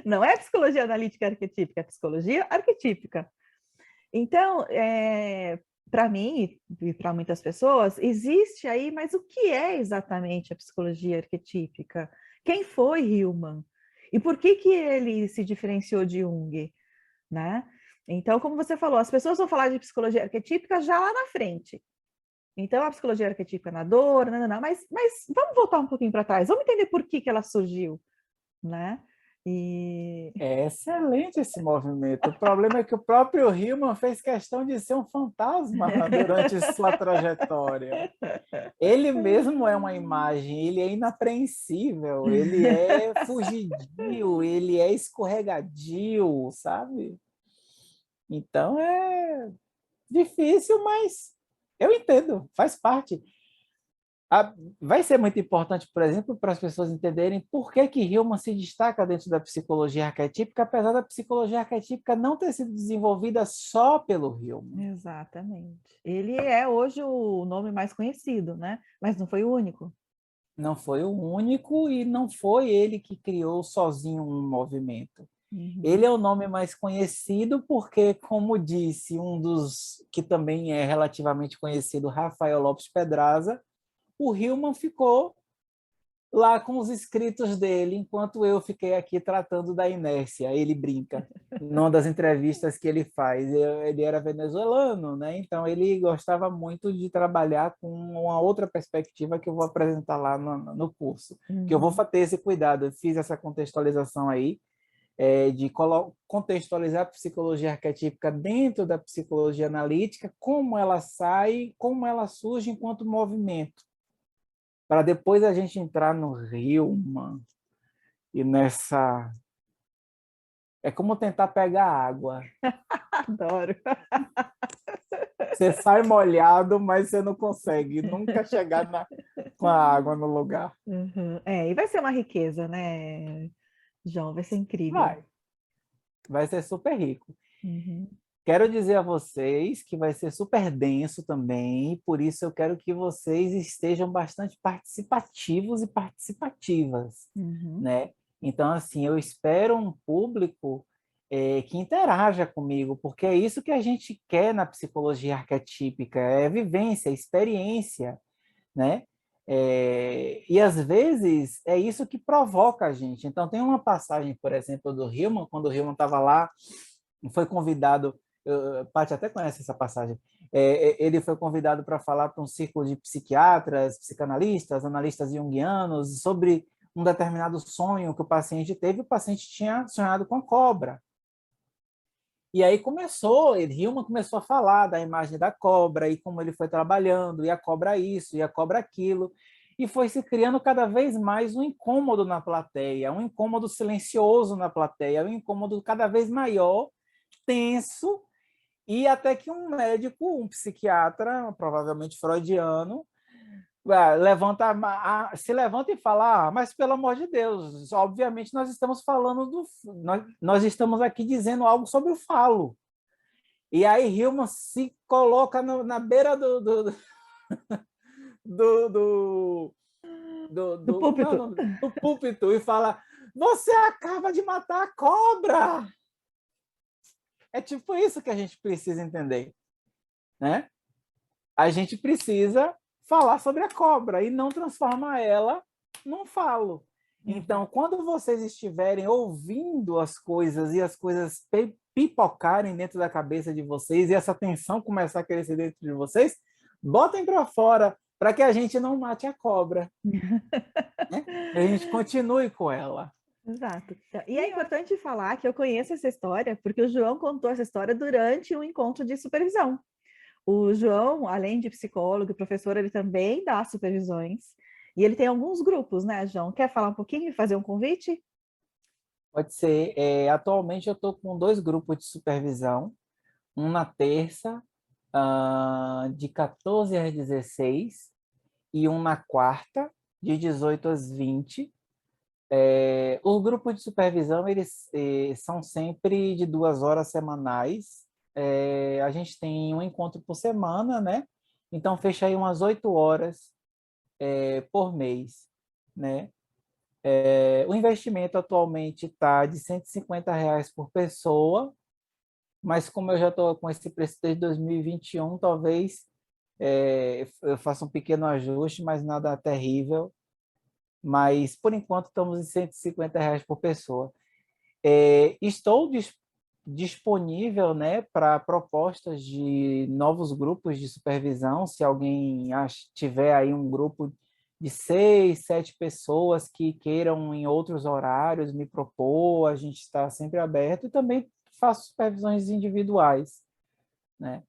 não é Psicologia Analítica Arquetípica, é Psicologia Arquetípica. Então, para mim e para muitas pessoas, existe aí, mas o que é exatamente a psicologia arquetípica? Quem foi Hillman? E por que que ele se diferenciou de Jung, né? Então, como você falou, as pessoas vão falar de psicologia arquetípica já lá na frente. Então, a psicologia arquetípica na dor, não, mas vamos voltar um pouquinho para trás, vamos entender por que que ela surgiu, né? E É excelente esse movimento. O problema é que o próprio Hillman fez questão de ser um fantasma durante sua trajetória. Ele mesmo é uma imagem, ele é inapreensível, ele é fugidio, ele é escorregadio, sabe? Então é difícil, mas eu entendo, faz parte. Vai ser muito importante, por exemplo, para as pessoas entenderem por que que Hillman se destaca dentro da psicologia arquetípica, apesar da psicologia arquetípica não ter sido desenvolvida só pelo Hillman. exatamente. Ele é hoje o nome mais conhecido, né? Mas não foi o único. Não foi o único e não foi ele que criou sozinho um movimento. Uhum. Ele é o nome mais conhecido porque, como disse um dos que também é relativamente conhecido, Rafael Lopes Pedraza, o Hillman ficou lá com os escritos dele, enquanto eu fiquei aqui tratando da inércia. Ele brinca numa das entrevistas que ele faz. Ele era venezuelano, né? Então ele gostava muito de trabalhar com uma outra perspectiva que eu vou apresentar lá no curso. Que eu vou Uhum. ter esse cuidado. Eu fiz essa contextualização aí, de contextualizar a psicologia arquetípica dentro da psicologia analítica, como ela sai, como ela surge enquanto movimento, para depois a gente entrar no Hillman e nessa... É como tentar pegar água. Adoro. Você sai molhado, mas você não consegue nunca chegar com a água no lugar. Uhum. E vai ser uma riqueza, né, João? Vai ser incrível. Vai ser super rico. Uhum. Quero dizer a vocês que vai ser super denso também, por isso eu quero que vocês estejam bastante participativos e participativas, Uhum. né? Então, assim, eu espero um público que interaja comigo, porque é isso que a gente quer na psicologia arquetípica, é vivência, experiência, né? E às vezes é isso que provoca a gente. Então, tem uma passagem, por exemplo, do Hillman, quando o Hillman estava lá, foi convidado Paty até conhece essa passagem. Ele foi convidado para falar para um círculo de psiquiatras, psicanalistas, analistas junguianos, sobre um determinado sonho que o paciente teve. O paciente tinha sonhado com a cobra. E aí Hillman começou a falar da imagem da cobra e como ele foi trabalhando, e a cobra isso, e a cobra aquilo, e foi se criando cada vez mais um incômodo na plateia, um incômodo silencioso na plateia, um incômodo cada vez maior, tenso, e até que um médico, um psiquiatra, provavelmente freudiano, se levanta e fala, mas pelo amor de Deus, obviamente nós estamos falando nós estamos aqui dizendo algo sobre o falo. E aí Hillman se coloca na beira do, Do como é o púlpito. nome? Do púlpito e fala: você acaba de matar a cobra! É tipo isso que a gente precisa entender, né? A gente precisa falar sobre a cobra e não transformar ela num falo. Então, quando vocês estiverem ouvindo as coisas e as coisas pipocarem dentro da cabeça de vocês e essa tensão começar a crescer dentro de vocês, botem para fora para que a gente não mate a cobra, né? E a gente continue com ela. Exato. E é importante falar que eu conheço essa história porque o João contou essa história durante um encontro de supervisão. O João, além de psicólogo e professor, ele também dá supervisões. E ele tem alguns grupos, né, João? Quer falar um pouquinho e fazer um convite? Pode ser. Atualmente eu estou com 2 grupos de supervisão, um na terça, de 14 às 16, e um na quarta, de 18 às 20. Os grupos de supervisão, eles são sempre de 2 horas semanais. A gente tem um encontro por semana, né? Então, fecha aí umas 8 horas por mês, né? O investimento atualmente está de R$ 150 por pessoa, mas como eu já estou com esse preço desde 2021, talvez eu faça um pequeno ajuste, mas nada terrível. Mas, por enquanto, estamos em R$ 150 por pessoa. Estou disponível, né, para propostas de novos grupos de supervisão, se alguém tiver aí um grupo de 6, 7 pessoas que queiram em outros horários me propor, a gente está sempre aberto e também faço supervisões individuais, né?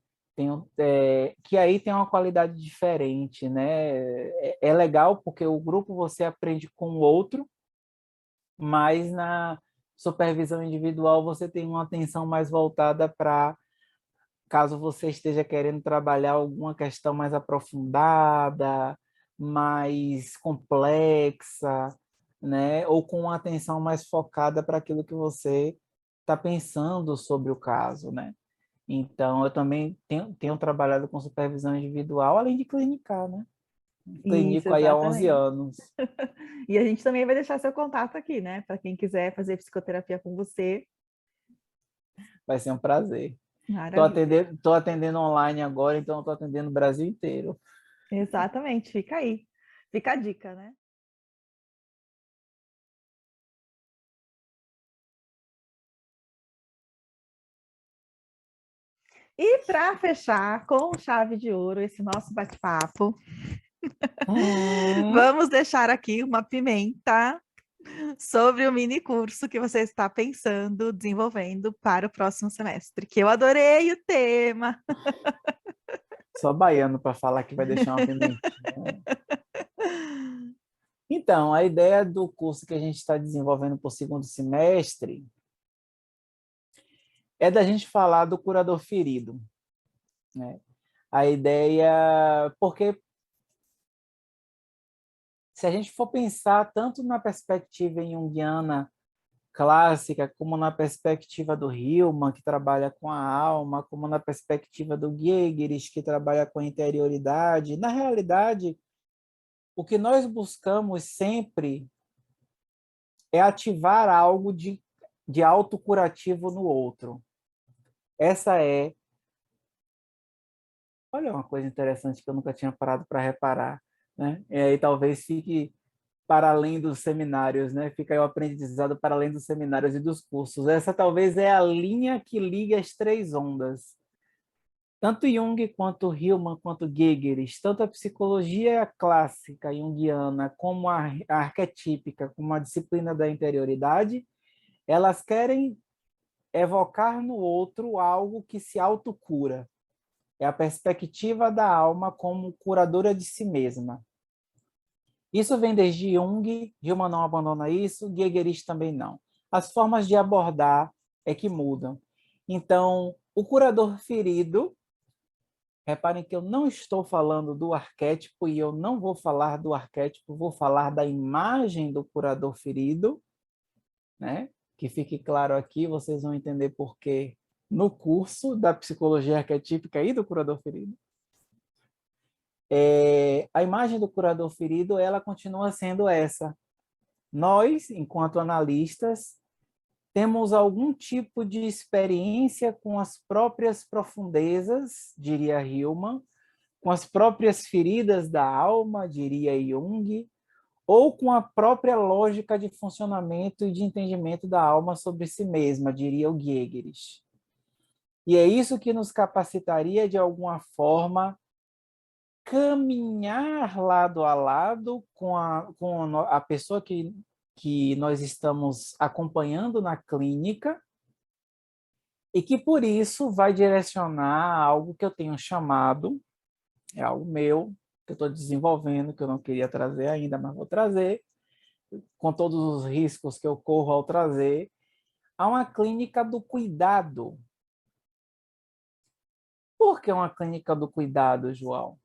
Que aí tem uma qualidade diferente, né? É legal porque o grupo você aprende com o outro, mas na supervisão individual você tem uma atenção mais voltada para caso você esteja querendo trabalhar alguma questão mais aprofundada, mais complexa, né? Ou com uma atenção mais focada para aquilo que você está pensando sobre o caso, né? Então, eu também tenho trabalhado com supervisão individual, além de clinicar, né? Isso, Clinico aí há 11 exatamente. anos. E a gente também vai deixar seu contato aqui, né? Para quem quiser fazer psicoterapia com você. Vai ser um prazer. Maravilha. Tô atendendo online agora, então estou atendendo o Brasil inteiro. Exatamente, fica aí. Fica a dica, né? E para fechar com chave de ouro esse nosso bate-papo, Hum, vamos deixar aqui uma pimenta sobre o mini curso que você está pensando, desenvolvendo para o próximo semestre, que eu adorei o tema. só baiano para falar que vai deixar uma pimentinha. Então, a ideia do curso que a gente está desenvolvendo para o segundo semestre é da gente falar do curador ferido, né? A ideia, porque se a gente for pensar tanto na perspectiva junguiana clássica, como na perspectiva do Hillman, que trabalha com a alma, como na perspectiva do Giegerich, que trabalha com a interioridade, na realidade, o que nós buscamos sempre é ativar algo de autocurativo no outro. Essa é... Olha uma coisa interessante que eu nunca tinha parado para reparar, né? E aí talvez fique para além dos seminários, né? Fica aí o aprendizado para além dos seminários e dos cursos. Essa talvez é a linha que liga as três ondas. Tanto Jung quanto Hillman quanto Gygeres, tanto a psicologia clássica junguiana como a arquetípica, como a disciplina da interioridade, elas querem evocar no outro algo que se autocura. É a perspectiva da alma como curadora de si mesma. Isso vem desde Jung, Hillman não abandona isso, Gygeres também não. As formas de abordar é que mudam. Então, o curador ferido, reparem que eu não estou falando do arquétipo e eu não vou falar do arquétipo, vou falar da imagem do curador ferido, né? Que fique claro aqui, vocês vão entender por quê no curso da psicologia arquetípica e do curador ferido. A imagem do curador ferido, ela continua sendo essa. Nós, enquanto analistas, temos algum tipo de experiência com as próprias profundezas, diria Hillman, com as próprias feridas da alma, diria Jung, ou com a própria lógica de funcionamento e de entendimento da alma sobre si mesma, diria o Gygeres. E é isso que nos capacitaria, de alguma forma, caminhar lado a lado com a pessoa que nós estamos acompanhando na clínica e que, por isso, vai direcionar algo que eu tenho chamado, é algo meu, que eu estou desenvolvendo, que eu não queria trazer ainda, mas vou trazer, com todos os riscos que eu corro ao trazer, a uma clínica do cuidado. Por que uma clínica do cuidado, João?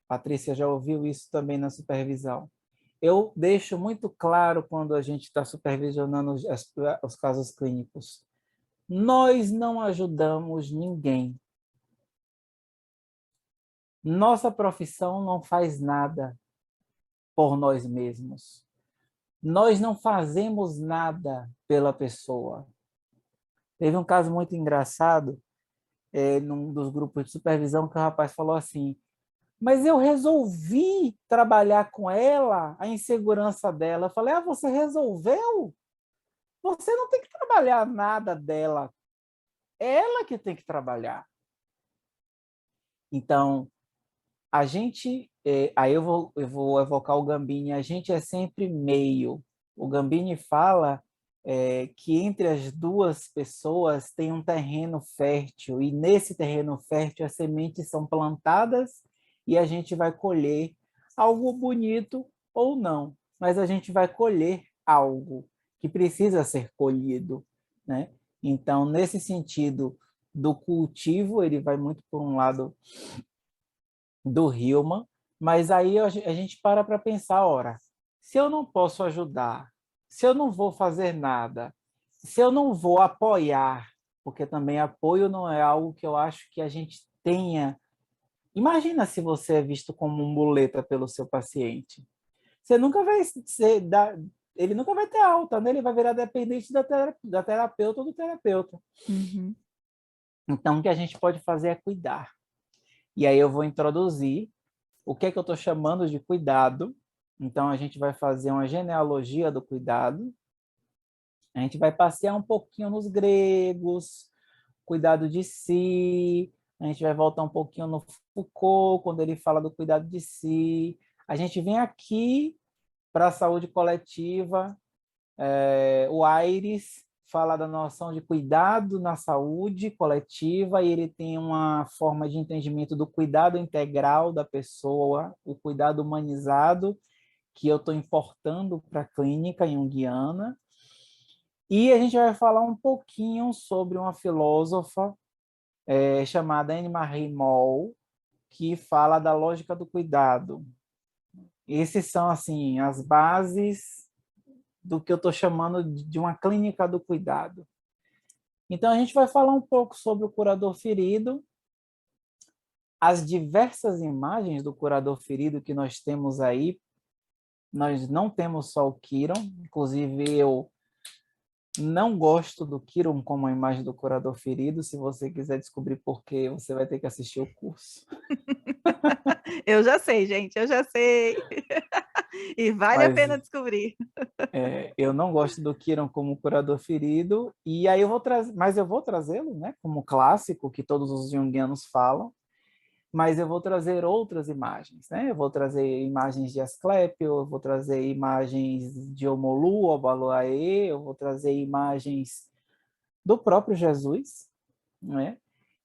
Patrícia já ouviu isso também na supervisão. Eu deixo muito claro quando a gente está supervisionando os casos clínicos. Nós não ajudamos ninguém. Nossa profissão não faz nada por nós mesmos. Nós não fazemos nada pela pessoa. Teve um caso muito engraçado, num dos grupos de supervisão, que o rapaz falou assim: mas eu resolvi trabalhar com ela, a insegurança dela. Eu falei: você resolveu? Você não tem que trabalhar nada dela. Ela que tem que trabalhar. Então, a gente... aí eu vou evocar o Gambini. A gente é sempre meio. O Gambini fala que entre as duas pessoas tem um terreno fértil. E nesse terreno fértil as sementes são plantadas e a gente vai colher algo bonito ou não, mas a gente vai colher algo que precisa ser colhido, né? Então, nesse sentido do cultivo, ele vai muito por um lado do Hillman, mas aí a gente para pensar, ora, se eu não posso ajudar, se eu não vou fazer nada, se eu não vou apoiar, porque também apoio não é algo que eu acho que a gente tenha. Imagina se você é visto como um muleta pelo seu paciente. Você nunca vai ele nunca vai ter alta, né? Ele vai virar dependente da terapeuta ou do terapeuta. Uhum. Então, o que a gente pode fazer é cuidar. E aí eu vou introduzir o que é que eu estou chamando de cuidado. Então, a gente vai fazer uma genealogia do cuidado. A gente vai passear um pouquinho nos gregos, cuidado de si. A gente vai voltar um pouquinho no Foucault, quando ele fala do cuidado de si. A gente vem aqui para a saúde coletiva. O Aires fala da noção de cuidado na saúde coletiva e ele tem uma forma de entendimento do cuidado integral da pessoa, o cuidado humanizado, que eu estou importando para a clínica junguiana. E a gente vai falar um pouquinho sobre uma filósofa chamada Anne-Marie Moll, que fala da lógica do cuidado. Esses são, assim, as bases do que eu estou chamando de uma clínica do cuidado. Então, a gente vai falar um pouco sobre o curador ferido, as diversas imagens do curador ferido que nós temos aí. Nós não temos só o Kiron, inclusive eu não gosto do Kiron como a imagem do curador ferido. Se você quiser descobrir por quê, você vai ter que assistir o curso. Eu já sei, gente, eu já sei. E vale a Mas pena descobrir. eu não gosto do Kiron como curador ferido, e aí eu vou trazer, mas eu vou trazê-lo, né, como clássico que todos os junguianos falam, mas eu vou trazer outras imagens, né? Eu vou trazer imagens de Asclépio, eu vou trazer imagens de Omolu, Obaloaê, eu vou trazer imagens do próprio Jesus, né?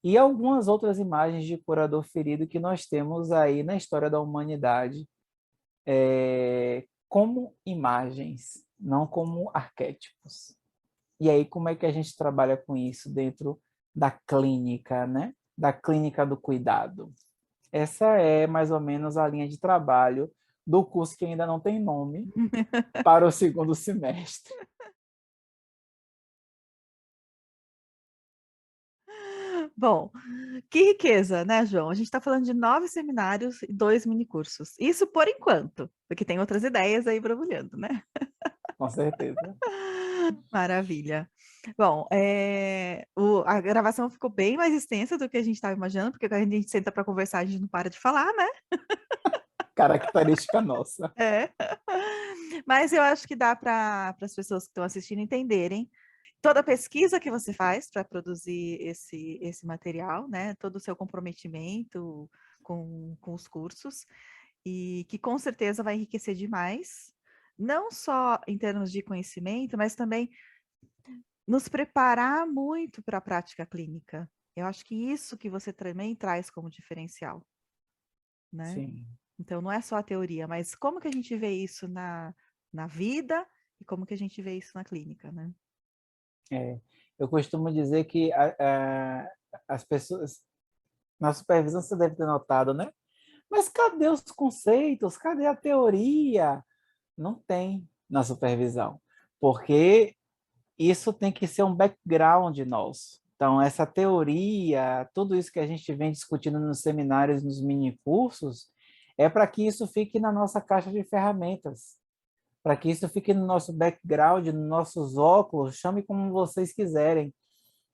E algumas outras imagens de curador ferido que nós temos aí na história da humanidade, como imagens, não como arquétipos. E aí, como é que a gente trabalha com isso dentro da clínica, né? Da clínica do cuidado? Essa é mais ou menos a linha de trabalho do curso que ainda não tem nome para o segundo semestre. Bom, que riqueza, né, João? A gente está falando de 9 seminários e 2 minicursos. Isso por enquanto, porque tem outras ideias aí borbulhando, né? Com certeza. Maravilha. Bom, a gravação ficou bem mais extensa do que a gente estava imaginando, porque quando a gente senta para conversar, a gente não para de falar, né? Característica nossa. É. Mas eu acho que dá para as pessoas que estão assistindo entenderem toda a pesquisa que você faz para produzir esse material, né? Todo o seu comprometimento com os cursos, e que com certeza vai enriquecer demais, não só em termos de conhecimento, mas também nos preparar muito para a prática clínica. Eu acho que isso que você também traz como diferencial, né? Sim. Então, não é só a teoria, mas como que a gente vê isso na vida e como que a gente vê isso na clínica, né? Eu costumo dizer que as pessoas, na supervisão você deve ter notado, né? Mas cadê os conceitos? Cadê a teoria? Não tem na supervisão, porque isso tem que ser um background nosso. Então, essa teoria, tudo isso que a gente vem discutindo nos seminários, nos minicursos, é para que isso fique na nossa caixa de ferramentas, para que isso fique no nosso background, nos nossos óculos, chame como vocês quiserem.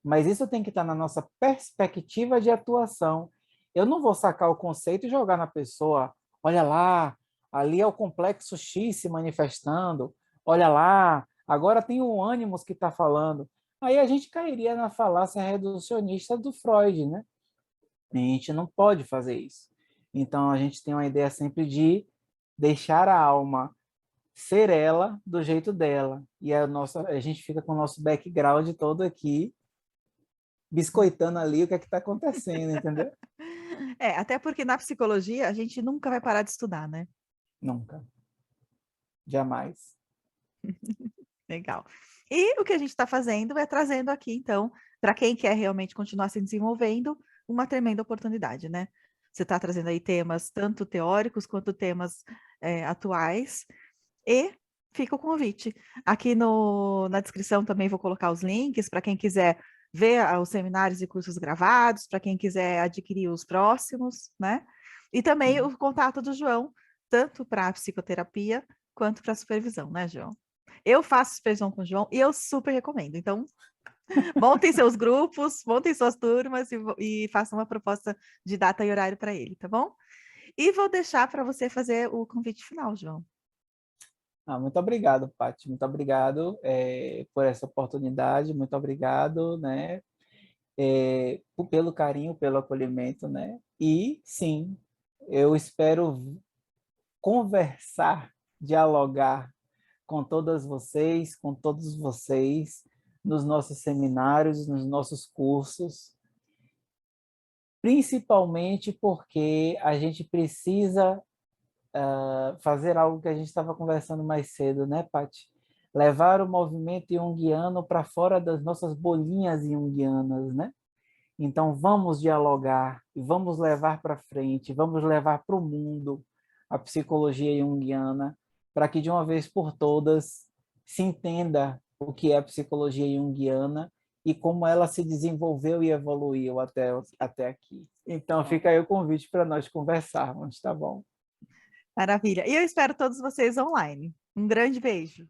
Mas isso tem que estar na nossa perspectiva de atuação. Eu não vou sacar o conceito e jogar na pessoa. Olha lá, ali é o complexo X se manifestando. Olha lá, agora tem o ânimos que está falando. Aí a gente cairia na falácia reducionista do Freud, né? E a gente não pode fazer isso. Então a gente tem uma ideia sempre de deixar a alma ser ela do jeito dela. E a gente fica com o nosso background todo aqui biscoitando ali o que é que está acontecendo, entendeu? Até porque na psicologia a gente nunca vai parar de estudar, né? Nunca. Jamais. Legal. E o que a gente está fazendo é trazendo aqui, então, para quem quer realmente continuar se desenvolvendo, uma tremenda oportunidade, né? Você está trazendo aí temas tanto teóricos quanto temas atuais. E fica o convite. Aqui na descrição também vou colocar os links para quem quiser ver os seminários e cursos gravados, para quem quiser adquirir os próximos, né? E também o contato do João, tanto para a psicoterapia quanto para a supervisão, né, João? Eu faço supervisão com o João e eu super recomendo. Então, montem seus grupos, montem suas turmas e façam uma proposta de data e horário para ele, tá bom? E vou deixar para você fazer o convite final, João. Muito obrigado, Paty. Muito obrigado por essa oportunidade. Muito obrigado, né? Pelo carinho, pelo acolhimento, né? E sim, eu espero conversar, dialogar com todas vocês, com todos vocês, nos nossos seminários, nos nossos cursos, principalmente porque a gente precisa fazer algo que a gente estava conversando mais cedo, né, Paty? Levar o movimento junguiano para fora das nossas bolinhas junguianas, né? Então, vamos dialogar, vamos levar para frente, vamos levar para o mundo a psicologia junguiana, para que de uma vez por todas se entenda o que é a psicologia junguiana e como ela se desenvolveu e evoluiu até aqui. Então, fica aí o convite para nós conversarmos, tá bom? Maravilha. E eu espero todos vocês online. Um grande beijo.